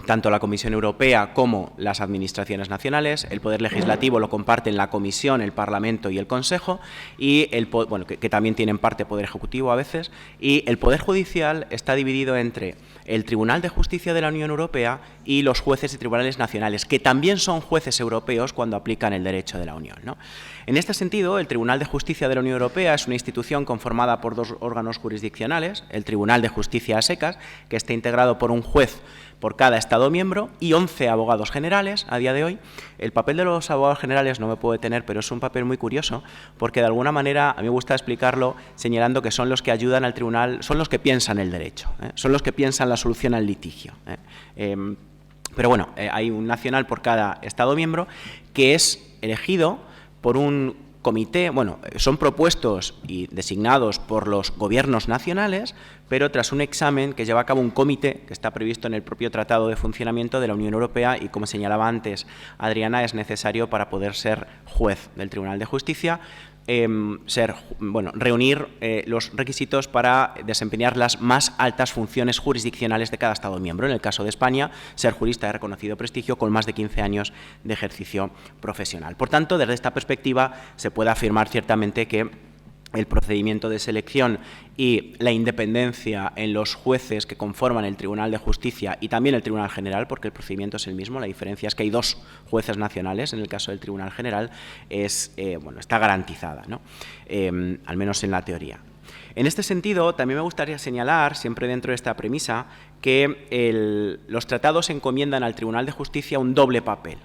tanto la Comisión Europea como las administraciones nacionales, el Poder Legislativo lo comparten la Comisión, el Parlamento y el Consejo, y que también tienen parte Poder Ejecutivo a veces, y el Poder Judicial está dividido entre el Tribunal de Justicia de la Unión Europea y los jueces y tribunales nacionales, que también son jueces europeos cuando aplican el derecho de la Unión, ¿no? En este sentido, el Tribunal de Justicia de la Unión Europea es una institución conformada por dos órganos jurisdiccionales, el Tribunal de Justicia a secas, que está integrado por un juez por cada Estado miembro y 11 abogados generales a día de hoy. El papel de los abogados generales no me puedo detener, pero es un papel muy curioso porque de alguna manera a mí me gusta explicarlo señalando que son los que ayudan al tribunal, son los que piensan el derecho, son los que piensan la solución al litigio. Pero bueno, hay un nacional por cada Estado miembro que es elegido por un comité, son propuestos y designados por los gobiernos nacionales, pero tras un examen que lleva a cabo un comité que está previsto en el propio Tratado de Funcionamiento de la Unión Europea y, como señalaba antes Adriana, es necesario para poder ser juez del Tribunal de Justicia, reunir los requisitos para desempeñar las más altas funciones jurisdiccionales de cada Estado miembro. En el caso de España, ser jurista de reconocido prestigio con más de 15 años de ejercicio profesional. Por tanto, desde esta perspectiva se puede afirmar ciertamente que el procedimiento de selección y la independencia en los jueces que conforman el Tribunal de Justicia y también el Tribunal General, porque el procedimiento es el mismo, la diferencia es que hay dos jueces nacionales, en el caso del Tribunal General, está garantizada, ¿no? Al menos en la teoría. En este sentido, también me gustaría señalar, siempre dentro de esta premisa, que los tratados encomiendan al Tribunal de Justicia un doble papel.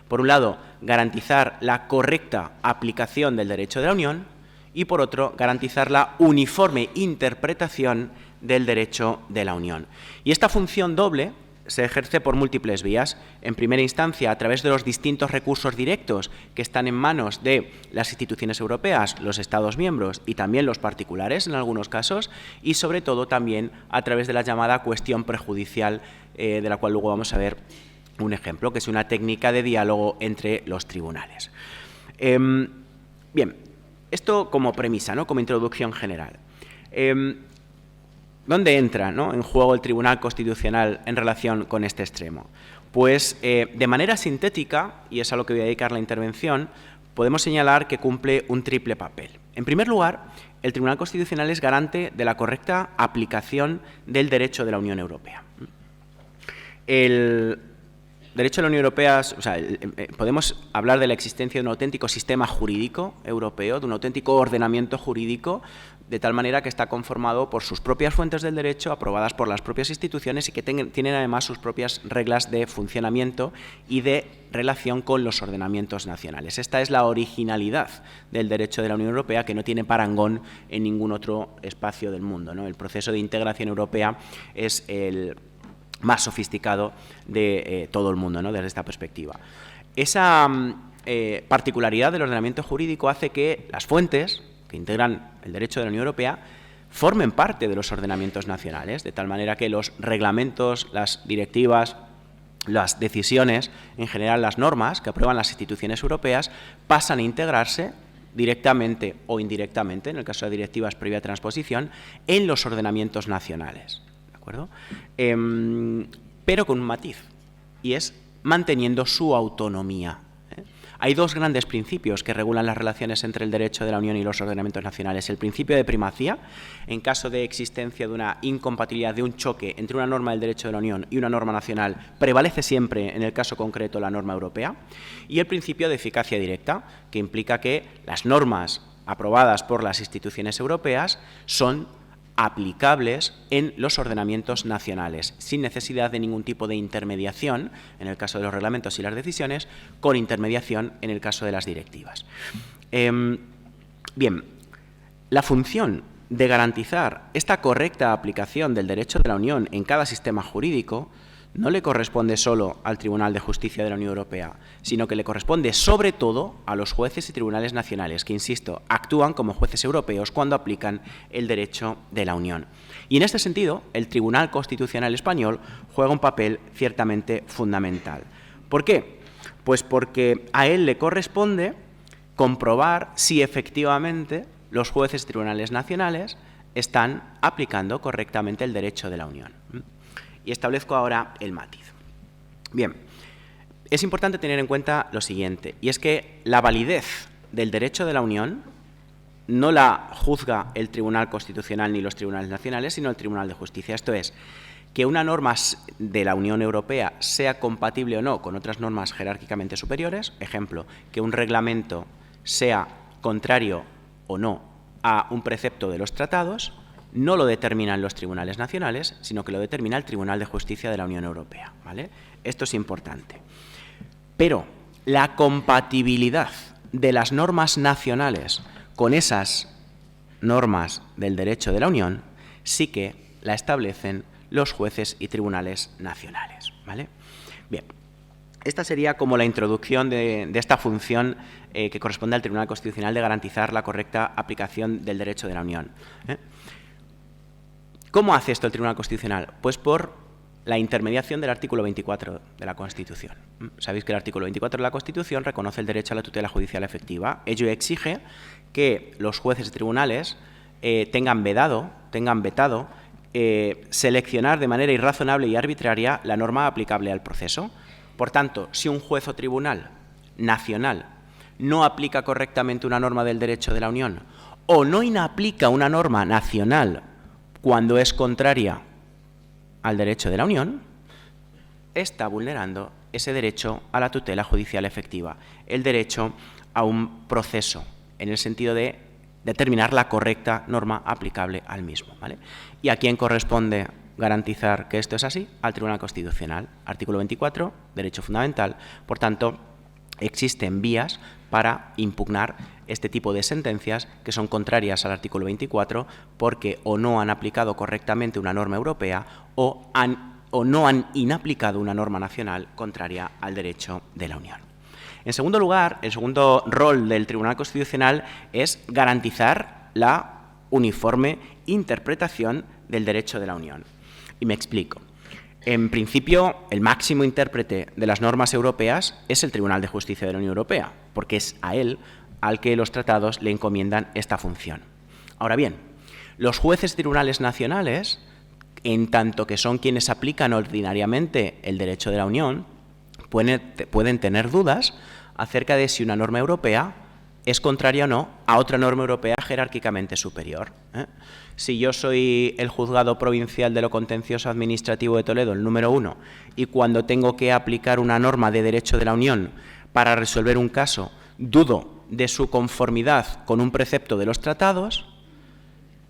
Por un lado, garantizar la correcta aplicación del derecho de la Unión, y, por otro, garantizar la uniforme interpretación del derecho de la Unión. Y esta función doble se ejerce por múltiples vías. En primera instancia, a través de los distintos recursos directos que están en manos de las instituciones europeas, los Estados miembros y también los particulares en algunos casos, y sobre todo también a través de la llamada cuestión prejudicial, de la cual luego vamos a ver un ejemplo, que es una técnica de diálogo entre los tribunales. Bien. Esto como premisa, ¿no? Como introducción general. ¿Dónde entra, ¿no?, en juego el Tribunal Constitucional en relación con este extremo? Pues de manera sintética, y es a lo que voy a dedicar la intervención, podemos señalar que cumple un triple papel. En primer lugar, el Tribunal Constitucional es garante de la correcta aplicación del derecho de la Unión Europea. El derecho de la Unión Europea, podemos hablar de la existencia de un auténtico sistema jurídico europeo, de un auténtico ordenamiento jurídico, de tal manera que está conformado por sus propias fuentes del derecho, aprobadas por las propias instituciones y que tienen además sus propias reglas de funcionamiento y de relación con los ordenamientos nacionales. Esta es la originalidad del derecho de la Unión Europea, que no tiene parangón en ningún otro espacio del mundo, ¿no? El proceso de integración europea es el más sofisticado de todo el mundo, ¿no?, desde esta perspectiva. Esa particularidad del ordenamiento jurídico hace que las fuentes que integran el derecho de la Unión Europea formen parte de los ordenamientos nacionales, de tal manera que los reglamentos, las directivas, las decisiones, en general las normas que aprueban las instituciones europeas, pasan a integrarse directamente o indirectamente, en el caso de directivas previa transposición, en los ordenamientos nacionales, ¿de acuerdo? Pero con un matiz, y es manteniendo su autonomía. Hay dos grandes principios que regulan las relaciones entre el derecho de la Unión y los ordenamientos nacionales. El principio de primacía, en caso de existencia de una incompatibilidad, de un choque entre una norma del derecho de la Unión y una norma nacional, prevalece siempre, en el caso concreto, la norma europea. Y el principio de eficacia directa, que implica que las normas aprobadas por las instituciones europeas son aplicables en los ordenamientos nacionales, sin necesidad de ningún tipo de intermediación, en el caso de los reglamentos y las decisiones, con intermediación en el caso de las directivas. Bien, la función de garantizar esta correcta aplicación del derecho de la Unión en cada sistema jurídico no le corresponde solo al Tribunal de Justicia de la Unión Europea, sino que le corresponde sobre todo a los jueces y tribunales nacionales, que, insisto, actúan como jueces europeos cuando aplican el derecho de la Unión. Y en este sentido, el Tribunal Constitucional Español juega un papel ciertamente fundamental. ¿Por qué? Pues porque a él le corresponde comprobar si efectivamente los jueces y tribunales nacionales están aplicando correctamente el derecho de la Unión. Y establezco ahora el matiz. Bien, es importante tener en cuenta lo siguiente, y es que la validez del derecho de la Unión no la juzga el Tribunal Constitucional ni los tribunales nacionales, sino el Tribunal de Justicia. Esto es, que una norma de la Unión Europea sea compatible o no con otras normas jerárquicamente superiores, ejemplo, que un reglamento sea contrario o no a un precepto de los tratados, no lo determinan los tribunales nacionales, sino que lo determina el Tribunal de Justicia de la Unión Europea, ¿vale? Esto es importante. Pero la compatibilidad de las normas nacionales con esas normas del derecho de la Unión sí que la establecen los jueces y tribunales nacionales, ¿vale? Bien, esta sería como la introducción de esta función que corresponde al Tribunal Constitucional de garantizar la correcta aplicación del derecho de la Unión. ¿Cómo hace esto el Tribunal Constitucional? Pues por la intermediación del artículo 24 de la Constitución. Sabéis que el artículo 24 de la Constitución reconoce el derecho a la tutela judicial efectiva. Ello exige que los jueces y tribunales tengan vetado seleccionar de manera irrazonable y arbitraria la norma aplicable al proceso. Por tanto, si un juez o tribunal nacional no aplica correctamente una norma del derecho de la Unión o no inaplica una norma nacional cuando es contraria al derecho de la Unión, está vulnerando ese derecho a la tutela judicial efectiva, el derecho a un proceso, en el sentido de determinar la correcta norma aplicable al mismo, ¿vale? ¿Y a quién corresponde garantizar que esto es así? Al Tribunal Constitucional. Artículo 24, derecho fundamental. Por tanto, existen vías para impugnar este tipo de sentencias que son contrarias al artículo 24 porque o no han aplicado correctamente una norma europea o no han inaplicado una norma nacional contraria al derecho de la Unión. En segundo lugar, el segundo rol del Tribunal Constitucional es garantizar la uniforme interpretación del derecho de la Unión. Y me explico. En principio, el máximo intérprete de las normas europeas es el Tribunal de Justicia de la Unión Europea, porque es a él al que los tratados le encomiendan esta función. Ahora bien, los jueces y tribunales nacionales, en tanto que son quienes aplican ordinariamente el derecho de la Unión, pueden tener dudas acerca de si una norma europea es contraria o no a otra norma europea jerárquicamente superior. Si yo soy el juzgado provincial de lo contencioso administrativo de Toledo, el número 1, y cuando tengo que aplicar una norma de derecho de la Unión para resolver un caso, dudo de su conformidad con un precepto de los tratados,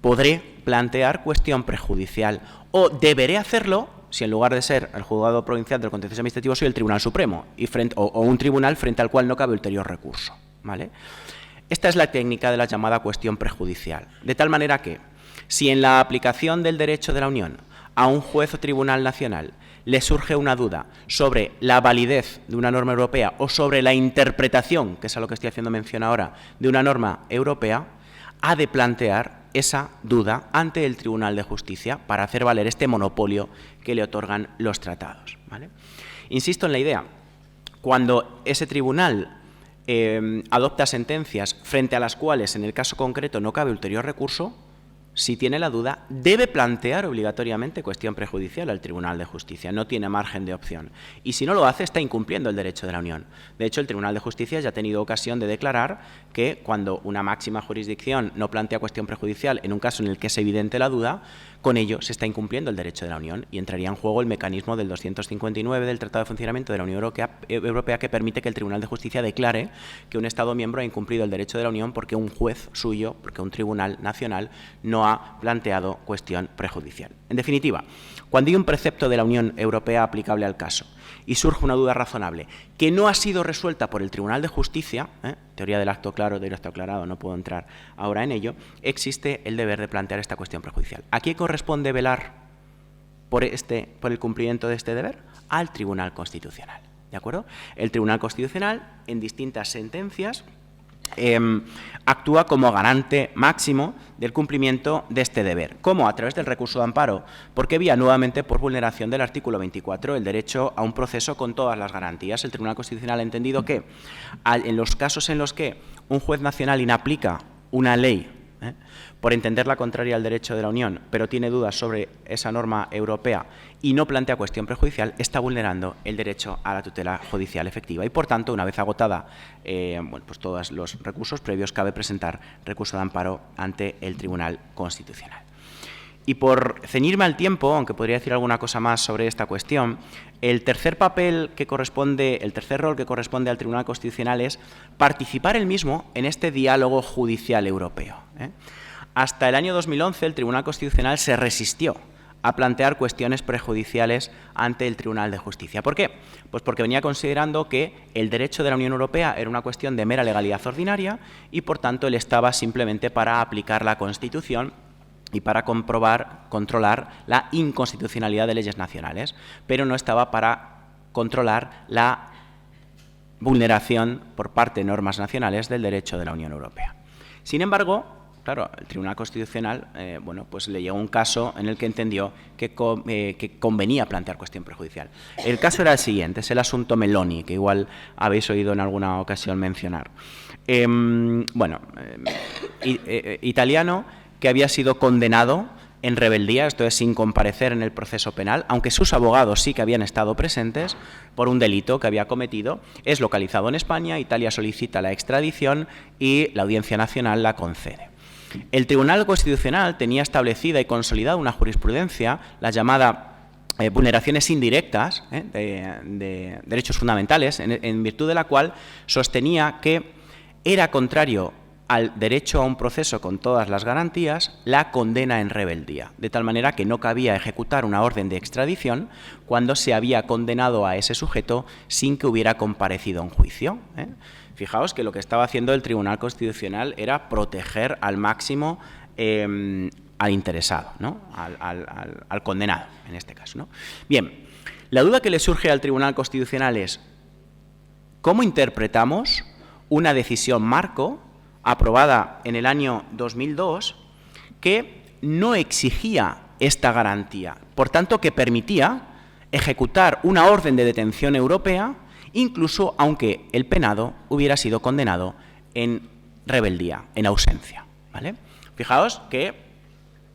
podré plantear cuestión prejudicial o deberé hacerlo si en lugar de ser el juzgado provincial de lo contencioso administrativo soy el Tribunal Supremo o un tribunal frente al cual no cabe ulterior recurso, ¿vale? Esta es la técnica de la llamada cuestión prejudicial, de tal manera que si en la aplicación del derecho de la Unión a un juez o tribunal nacional le surge una duda sobre la validez de una norma europea o sobre la interpretación, que es a lo que estoy haciendo mención ahora, de una norma europea, ha de plantear esa duda ante el Tribunal de Justicia para hacer valer este monopolio que le otorgan los tratados, ¿vale? Insisto en la idea, cuando ese tribunal adopta sentencias frente a las cuales, en el caso concreto, no cabe ulterior recurso, si tiene la duda, debe plantear obligatoriamente cuestión prejudicial al Tribunal de Justicia, no tiene margen de opción. Y si no lo hace, está incumpliendo el derecho de la Unión. De hecho, el Tribunal de Justicia ya ha tenido ocasión de declarar que cuando una máxima jurisdicción no plantea cuestión prejudicial en un caso en el que es evidente la duda, con ello se está incumpliendo el derecho de la Unión y entraría en juego el mecanismo del 259 del Tratado de Funcionamiento de la Unión Europea que permite que el Tribunal de Justicia declare que un Estado miembro ha incumplido el derecho de la Unión porque un juez suyo, porque un tribunal nacional no ha planteado cuestión prejudicial. En definitiva, cuando hay un precepto de la Unión Europea aplicable al caso y surge una duda razonable que no ha sido resuelta por el Tribunal de Justicia, teoría del acto claro, del acto aclarado, no puedo entrar ahora en ello, existe el deber de plantear esta cuestión prejudicial. ¿A quién corresponde velar por el cumplimiento de este deber? Al Tribunal Constitucional. ¿De acuerdo? El Tribunal Constitucional, en distintas sentencias, actúa como garante máximo del cumplimiento de este deber. ¿Cómo? A través del recurso de amparo, porque vía nuevamente por vulneración del artículo 24, el derecho a un proceso con todas las garantías. El Tribunal Constitucional ha entendido que en los casos en los que un juez nacional inaplica una ley por entenderla contraria al derecho de la Unión, pero tiene dudas sobre esa norma europea y no plantea cuestión prejudicial, está vulnerando el derecho a la tutela judicial efectiva. Y, por tanto, una vez agotada pues todos los recursos previos, cabe presentar recurso de amparo ante el Tribunal Constitucional. Y por ceñirme al tiempo, aunque podría decir alguna cosa más sobre esta cuestión, el tercer rol que corresponde al Tribunal Constitucional es participar él mismo en este diálogo judicial europeo. Hasta el año 2011 el Tribunal Constitucional se resistió a plantear cuestiones prejudiciales ante el Tribunal de Justicia. ¿Por qué? Pues porque venía considerando que el derecho de la Unión Europea era una cuestión de mera legalidad ordinaria y, por tanto, él estaba simplemente para aplicar la Constitución y para controlar la inconstitucionalidad de leyes nacionales, pero no estaba para controlar la vulneración por parte de normas nacionales del derecho de la Unión Europea. Sin embargo, claro, el Tribunal Constitucional pues le llegó un caso en el que entendió que convenía plantear cuestión prejudicial. El caso era el siguiente, es el asunto Meloni, que igual habéis oído en alguna ocasión mencionar. Italiano que había sido condenado en rebeldía, esto es sin comparecer en el proceso penal, aunque sus abogados sí que habían estado presentes por un delito que había cometido, es localizado en España, Italia solicita la extradición y la Audiencia Nacional la concede. El Tribunal Constitucional tenía establecida y consolidada una jurisprudencia, la llamada vulneraciones indirectas de derechos fundamentales, en virtud de la cual sostenía que era contrario al derecho a un proceso con todas las garantías la condena en rebeldía, de tal manera que no cabía ejecutar una orden de extradición cuando se había condenado a ese sujeto sin que hubiera comparecido en juicio. Fijaos que lo que estaba haciendo el Tribunal Constitucional era proteger al máximo al interesado, ¿no? al condenado, en este caso, ¿no? Bien, la duda que le surge al Tribunal Constitucional es ¿cómo interpretamos una decisión marco aprobada en el año 2002 que no exigía esta garantía, por tanto que permitía ejecutar una orden de detención europea incluso aunque el penado hubiera sido condenado en rebeldía, en ausencia, ¿vale? Fijaos que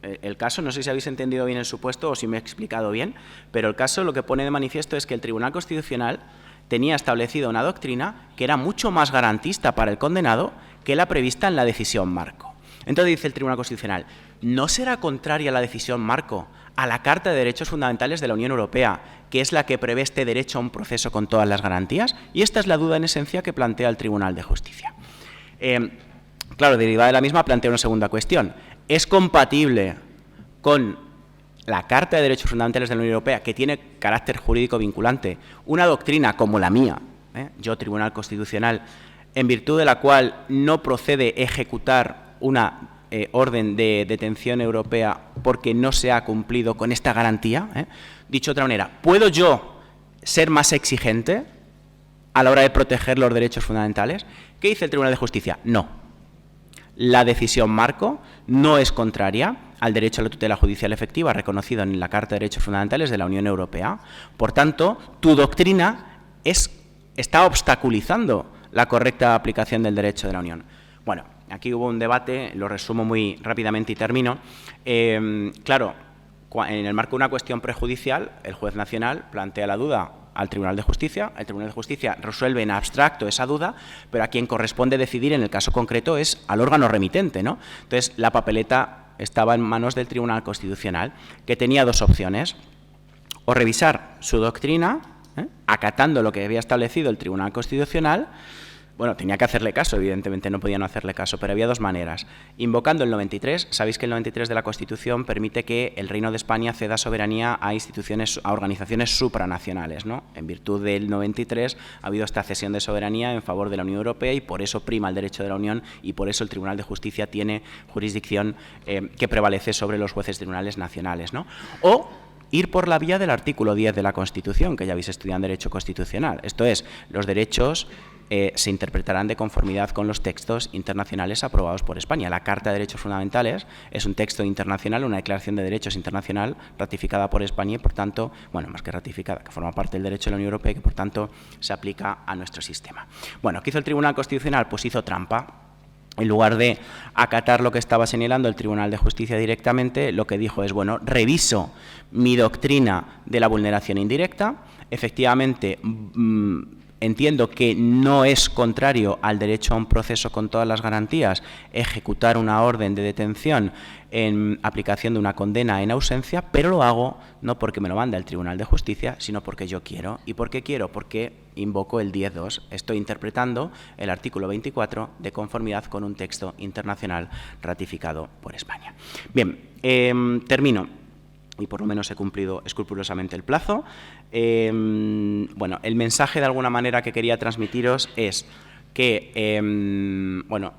el caso, no sé si habéis entendido bien el supuesto o si me he explicado bien, pero el caso lo que pone de manifiesto es que el Tribunal Constitucional tenía establecida una doctrina que era mucho más garantista para el condenado que la prevista en la decisión marco. Entonces dice el Tribunal Constitucional, ¿no será contraria la decisión marco a la Carta de Derechos Fundamentales de la Unión Europea, que es la que prevé este derecho a un proceso con todas las garantías? Y esta es la duda en esencia que plantea el Tribunal de Justicia. Claro, derivada de la misma plantea una segunda cuestión. ¿Es compatible con la Carta de Derechos Fundamentales de la Unión Europea, que tiene carácter jurídico vinculante, una doctrina como la mía, yo Tribunal Constitucional, en virtud de la cual no procede ejecutar una orden de detención europea porque no se ha cumplido con esta garantía? Dicho de otra manera, ¿puedo yo ser más exigente a la hora de proteger los derechos fundamentales? ¿Qué dice el Tribunal de Justicia? No. La decisión marco no es contraria al derecho a la tutela judicial efectiva reconocido en la Carta de Derechos Fundamentales de la Unión Europea. Por tanto, tu doctrina está obstaculizando la correcta aplicación del derecho de la Unión. Bueno, aquí hubo un debate, lo resumo muy rápidamente y termino. Claro, en el marco de una cuestión prejudicial, el juez nacional plantea la duda al Tribunal de Justicia, el Tribunal de Justicia resuelve en abstracto esa duda, pero a quien corresponde decidir en el caso concreto es al órgano remitente, ¿no? Entonces, la papeleta estaba en manos del Tribunal Constitucional, que tenía dos opciones: o revisar su doctrina, acatando lo que había establecido el Tribunal Constitucional. Bueno, tenía que hacerle caso, evidentemente no podía no hacerle caso, pero había dos maneras. Invocando el 93, sabéis que el 93 de la Constitución permite que el Reino de España ceda soberanía a instituciones, a organizaciones supranacionales, ¿no? En virtud del 93 ha habido esta cesión de soberanía en favor de la Unión Europea y por eso prima el derecho de la Unión y por eso el Tribunal de Justicia tiene jurisdicción que prevalece sobre los jueces tribunales nacionales, ¿no? O ir por la vía del artículo 10 de la Constitución, que ya habéis estudiado en Derecho Constitucional. Esto es, los derechos se interpretarán de conformidad con los textos internacionales aprobados por España. La Carta de Derechos Fundamentales es un texto internacional, una declaración de derechos internacional ratificada por España y, por tanto, bueno, más que ratificada, que forma parte del derecho de la Unión Europea y que, por tanto, se aplica a nuestro sistema. Bueno, ¿qué hizo el Tribunal Constitucional? Pues hizo trampa. En lugar de acatar lo que estaba señalando el Tribunal de Justicia directamente, lo que dijo es, bueno, reviso mi doctrina de la vulneración indirecta, efectivamente entiendo que no es contrario al derecho a un proceso con todas las garantías ejecutar una orden de detención en aplicación de una condena en ausencia, pero lo hago no porque me lo manda el Tribunal de Justicia, sino porque yo quiero. ¿Y por qué quiero? Porque invoco el 10.2. Estoy interpretando el artículo 24 de conformidad con un texto internacional ratificado por España. Bien, termino. Y por lo menos he cumplido escrupulosamente el plazo. Bueno, el mensaje de alguna manera que quería transmitiros es que, bueno,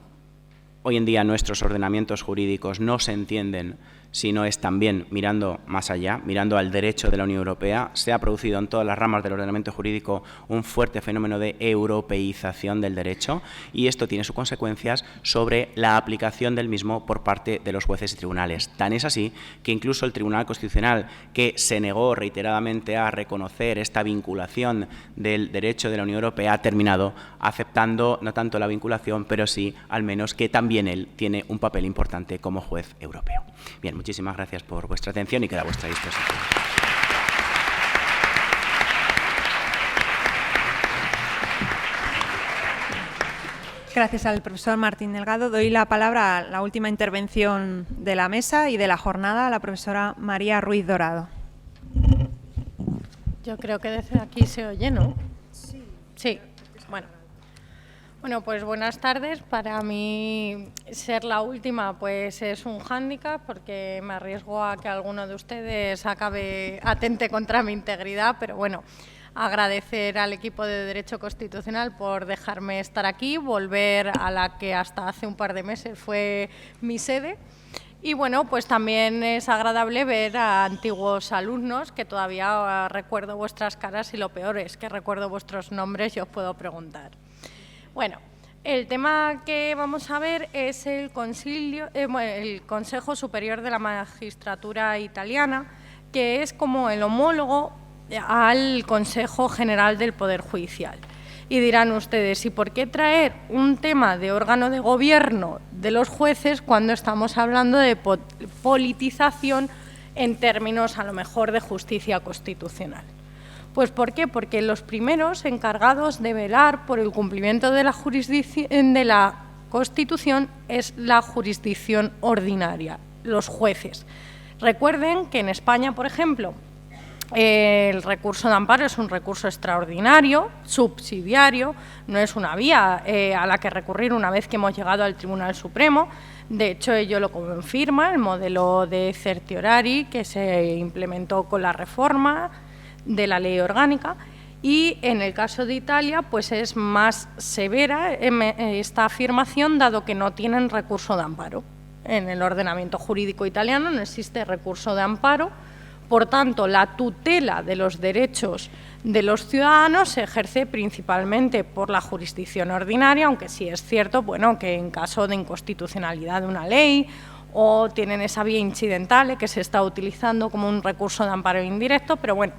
hoy en día nuestros ordenamientos jurídicos no se entienden si no es también mirando más allá, mirando al derecho de la Unión Europea. Se ha producido en todas las ramas del ordenamiento jurídico un fuerte fenómeno de europeización del derecho y esto tiene sus consecuencias sobre la aplicación del mismo por parte de los jueces y tribunales. Tan es así que incluso el Tribunal Constitucional, que se negó reiteradamente a reconocer esta vinculación del derecho de la Unión Europea, ha terminado aceptando no tanto la vinculación, pero sí al menos que también él tiene un papel importante como juez europeo. Bien, muchísimas gracias por vuestra atención y queda a vuestra disposición. Gracias al profesor Martín Delgado. Doy la palabra a la última intervención de la mesa y de la jornada, a la profesora María Ruiz Dorado. Yo creo que desde aquí se oye, ¿no? Sí. Bueno, pues buenas tardes. Para mí ser la última pues es un hándicap porque me arriesgo a que alguno de ustedes atente contra mi integridad, pero bueno, agradecer al equipo de Derecho Constitucional por dejarme estar aquí, volver a la que hasta hace un par de meses fue mi sede. Y bueno, pues también es agradable ver a antiguos alumnos que todavía recuerdo vuestras caras y lo peor es que recuerdo vuestros nombres y os puedo preguntar. Bueno, el tema que vamos a ver es el Consejo Superior de la Magistratura Italiana, que es como el homólogo al Consejo General del Poder Judicial. Y dirán ustedes, ¿y por qué traer un tema de órgano de gobierno de los jueces cuando estamos hablando de politización en términos a lo mejor de justicia constitucional? Pues ¿por qué? Porque los primeros encargados de velar por el cumplimiento de la Constitución es la jurisdicción ordinaria, los jueces. Recuerden que en España, por ejemplo, el recurso de amparo es un recurso extraordinario, subsidiario, no es una vía a la que recurrir una vez que hemos llegado al Tribunal Supremo. De hecho, ello lo confirma el modelo de certiorari que se implementó con la reforma de la ley orgánica y en el caso de Italia pues es más severa esta afirmación dado que no tienen recurso de amparo. En el ordenamiento jurídico italiano no existe recurso de amparo, por tanto la tutela de los derechos de los ciudadanos se ejerce principalmente por la jurisdicción ordinaria, aunque sí es cierto bueno, que en caso de inconstitucionalidad de una ley o tienen esa vía incidentale que se está utilizando como un recurso de amparo indirecto, pero bueno,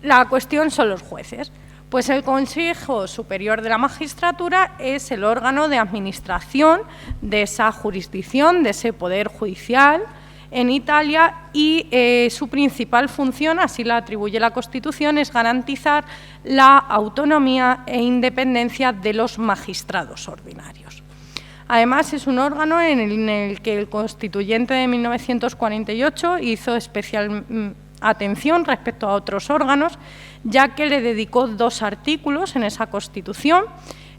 la cuestión son los jueces. Pues el Consejo Superior de la Magistratura es el órgano de administración de esa jurisdicción, de ese poder judicial en Italia, y su principal función, así la atribuye la Constitución, es garantizar la autonomía e independencia de los magistrados ordinarios. Además, es un órgano en el que el Constituyente de 1948 hizo especial atención respecto a otros órganos, ya que le dedicó 2 artículos en esa Constitución,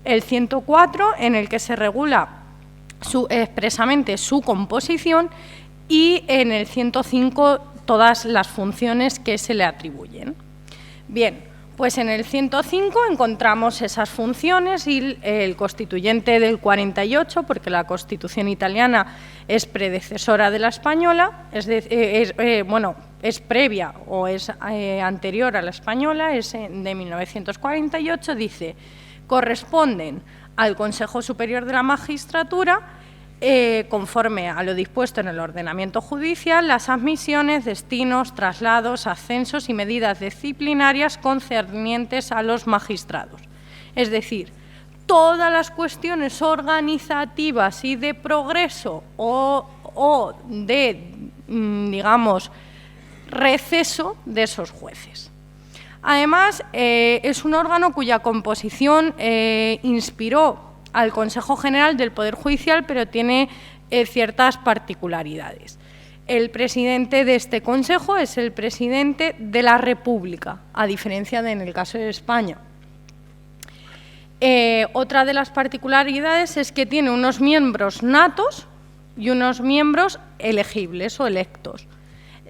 el 104, en el que se regula expresamente su composición, y en el 105 todas las funciones que se le atribuyen. Bien, pues en el 105 encontramos esas funciones y el Constituyente del 48, porque la Constitución italiana es predecesora de la española, es previa o es anterior a la española, es de 1948, dice: corresponden al Consejo Superior de la Magistratura, conforme a lo dispuesto en el ordenamiento judicial, las admisiones, destinos, traslados, ascensos y medidas disciplinarias concernientes a los magistrados. Es decir, todas las cuestiones organizativas y de progreso o de, digamos, receso de esos jueces. Además, es un órgano cuya composición inspiró al Consejo General del Poder Judicial, pero tiene ciertas particularidades. El presidente de este Consejo es el presidente de la República, a diferencia de en el caso de España. Otra de las particularidades es que tiene unos miembros natos y unos miembros elegibles o electos.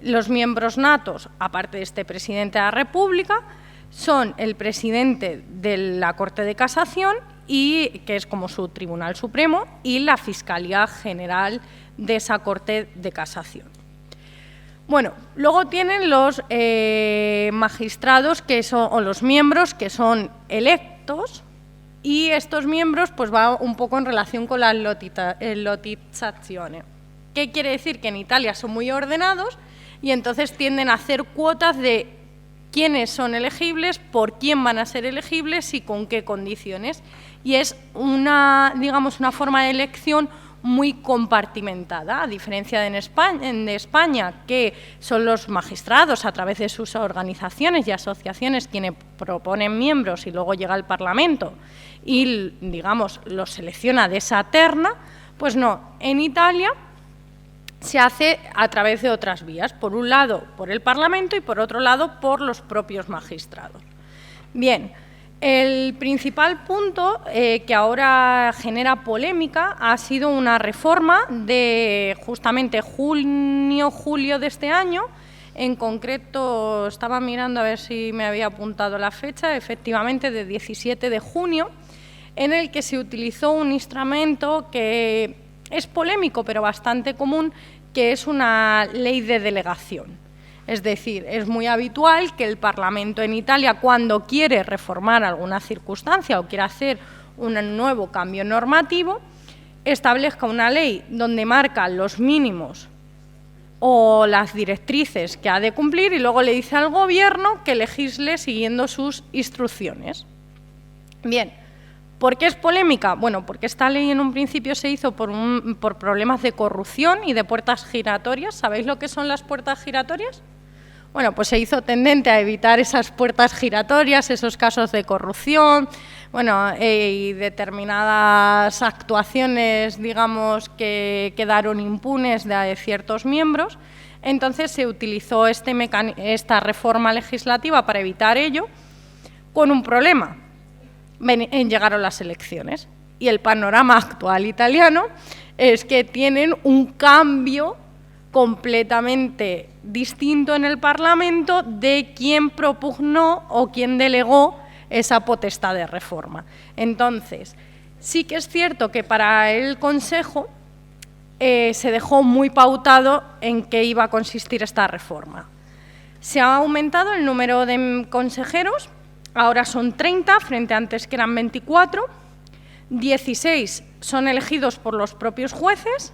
Los miembros natos, aparte de este presidente de la República, son el presidente de la Corte de Casación, y que es como su Tribunal Supremo, y la Fiscalía General de esa Corte de Casación. Bueno, luego tienen los magistrados o los miembros que son electos, y estos miembros pues va un poco en relación con la lotizzazione. ¿Qué quiere decir? Que en Italia son muy ordenados y entonces tienden a hacer cuotas de quiénes son elegibles, por quién van a ser elegibles y con qué condiciones. Y es una forma de elección muy compartimentada, a diferencia de España, que son los magistrados, a través de sus organizaciones y asociaciones, quienes proponen miembros y luego llega al Parlamento y, digamos, los selecciona de esa terna. Pues no, en Italia se hace a través de otras vías, por un lado por el Parlamento y por otro lado por los propios magistrados. Bien, el principal punto que ahora genera polémica ha sido una reforma de justamente junio-julio de este año. En concreto, estaba mirando a ver si me había apuntado la fecha, efectivamente de 17 de junio, en el que se utilizó un instrumento que es polémico pero bastante común, que es una ley de delegación. Es decir, es muy habitual que el Parlamento en Italia, cuando quiere reformar alguna circunstancia o quiere hacer un nuevo cambio normativo, establezca una ley donde marca los mínimos o las directrices que ha de cumplir y luego le dice al Gobierno que legisle siguiendo sus instrucciones. Bien, ¿por qué es polémica? Bueno, porque esta ley en un principio se hizo por problemas de corrupción y de puertas giratorias. ¿Sabéis lo que son las puertas giratorias? Bueno, pues se hizo tendente a evitar esas puertas giratorias, esos casos de corrupción, bueno, y determinadas actuaciones, digamos, que quedaron impunes de ciertos miembros. Entonces se utilizó esta reforma legislativa para evitar ello, con un problema. Llegaron las elecciones y el panorama actual italiano es que tienen un cambio completamente distinto en el Parlamento de quién propugnó o quién delegó esa potestad de reforma. Entonces, sí que es cierto que para el Consejo se dejó muy pautado en qué iba a consistir esta reforma. Se ha aumentado el número de consejeros, ahora son 30, frente a antes que eran 24, 16 son elegidos por los propios jueces,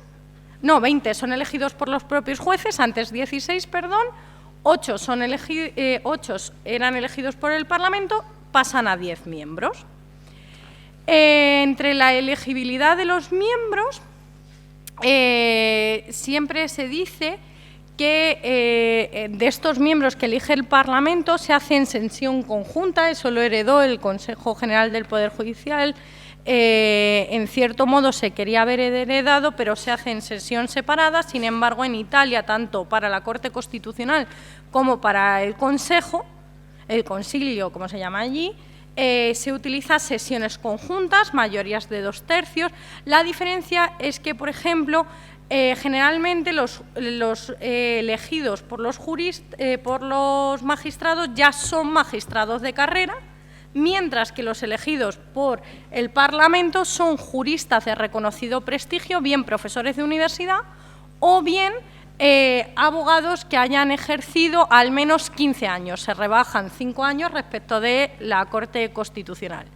no, 20 son elegidos por los propios jueces, antes 16, perdón, 8 eran elegidos por el Parlamento, pasan a 10 miembros. Entre la elegibilidad de los miembros, siempre se dice que de estos miembros que elige el Parlamento se hace en sesión conjunta, eso lo heredó el Consejo General del Poder Judicial, en cierto modo se quería haber heredado, pero se hace en sesión separada. Sin embargo, en Italia, tanto para la Corte Constitucional como para el Consejo, el Concilio, como se llama allí, se utiliza sesiones conjuntas, mayorías de 2/3. La diferencia es que, por ejemplo, generalmente los elegidos por los magistrados ya son magistrados de carrera, mientras que los elegidos por el Parlamento son juristas de reconocido prestigio, bien profesores de universidad o bien abogados que hayan ejercido al menos 15 años, se rebajan 5 años respecto de la Corte Constitucional.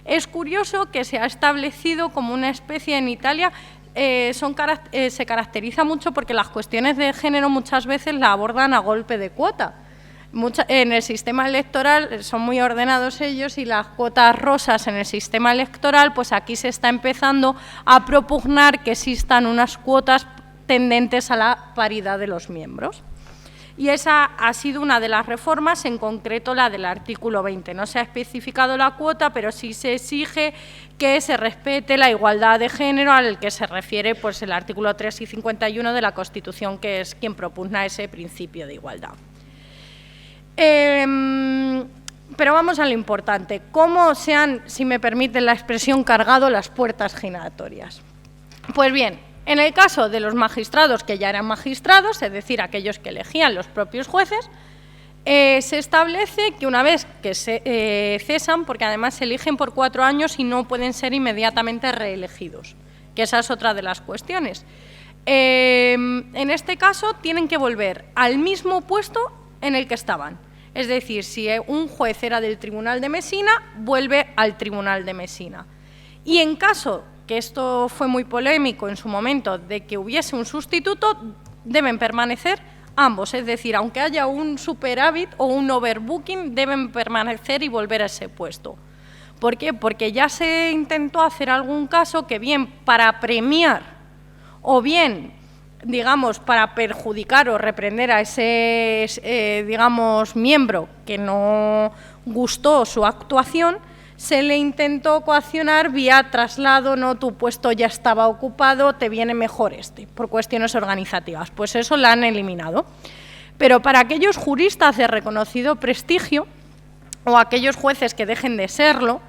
Es curioso que se ha establecido como una especie en Italia, se caracteriza mucho porque las cuestiones de género muchas veces la abordan a golpe de cuota. En el sistema electoral son muy ordenados ellos y las cuotas rosas en el sistema electoral, pues aquí se está empezando a propugnar que existan unas cuotas tendentes a la paridad de los miembros. Y esa ha sido una de las reformas, en concreto la del artículo 20. No se ha especificado la cuota, pero sí se exige que se respete la igualdad de género, al que se refiere pues, el artículo 3 y 51 de la Constitución, que es quien propugna ese principio de igualdad. Pero vamos a lo importante, ¿cómo se han, si me permiten la expresión, cargado las puertas giratorias? Pues bien, en el caso de los magistrados que ya eran magistrados, es decir, aquellos que elegían los propios jueces, se establece que una vez que se cesan, porque además se eligen por 4 años y no pueden ser inmediatamente reelegidos, que esa es otra de las cuestiones. En este caso tienen que volver al mismo puesto en el que estaban. Es decir, si un juez era del Tribunal de Mesina, vuelve al Tribunal de Mesina. Y en caso, que esto fue muy polémico en su momento, de que hubiese un sustituto, deben permanecer ambos. Es decir, aunque haya un superávit o un overbooking, deben permanecer y volver a ese puesto. ¿Por qué? Porque ya se intentó hacer algún caso que bien para premiar o bien, digamos, para perjudicar o reprender a ese, digamos, miembro que no gustó su actuación, se le intentó coaccionar vía traslado, no, tu puesto ya estaba ocupado, te viene mejor por cuestiones organizativas. Pues eso lo han eliminado. Pero para aquellos juristas de reconocido prestigio o aquellos jueces que dejen de serlo,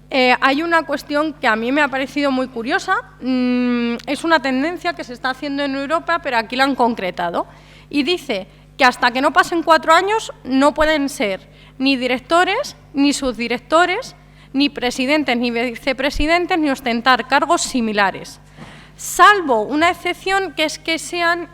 hay una cuestión que a mí me ha parecido muy curiosa, es una tendencia que se está haciendo en Europa, pero aquí la han concretado, y dice que hasta que no pasen 4 años no pueden ser ni directores, ni subdirectores, ni presidentes, ni vicepresidentes, ni ostentar cargos similares, salvo una excepción, que es que sean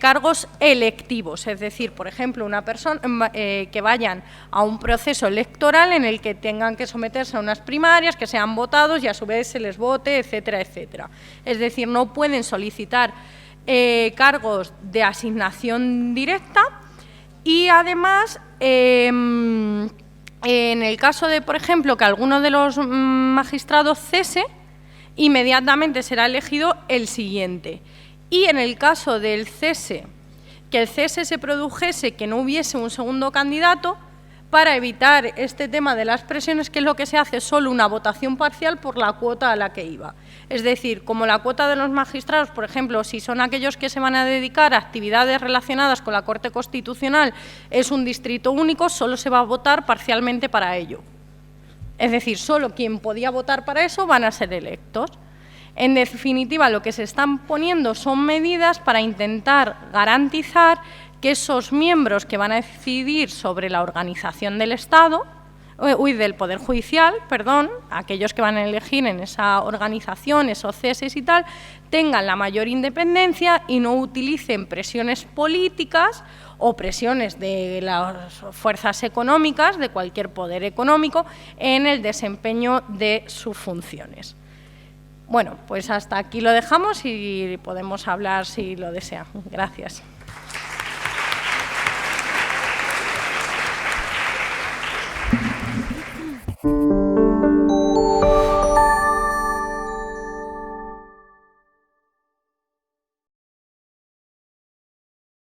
cargos electivos, es decir, por ejemplo, una persona que vayan a un proceso electoral en el que tengan que someterse a unas primarias, que sean votados y a su vez se les vote, etcétera, etcétera. Es decir, no pueden solicitar cargos de asignación directa y además, en el caso de, por ejemplo, que alguno de los magistrados cese, inmediatamente será elegido el siguiente. Y en el caso del cese, que el cese se produjese, que no hubiese un segundo candidato, para evitar este tema de las presiones, que es lo que se hace, solo una votación parcial por la cuota a la que iba. Es decir, como la cuota de los magistrados, por ejemplo, si son aquellos que se van a dedicar a actividades relacionadas con la Corte Constitucional, es un distrito único, solo se va a votar parcialmente para ello. Es decir, solo quien podía votar para eso van a ser electos. En definitiva, lo que se están poniendo son medidas para intentar garantizar que esos miembros que van a decidir sobre la organización del Estado, del Poder Judicial, perdón, aquellos que van a elegir en esa organización, esos ceses y tal, tengan la mayor independencia y no utilicen presiones políticas o presiones de las fuerzas económicas, de cualquier poder económico, en el desempeño de sus funciones. Bueno, pues hasta aquí lo dejamos y podemos hablar si lo desean. Gracias.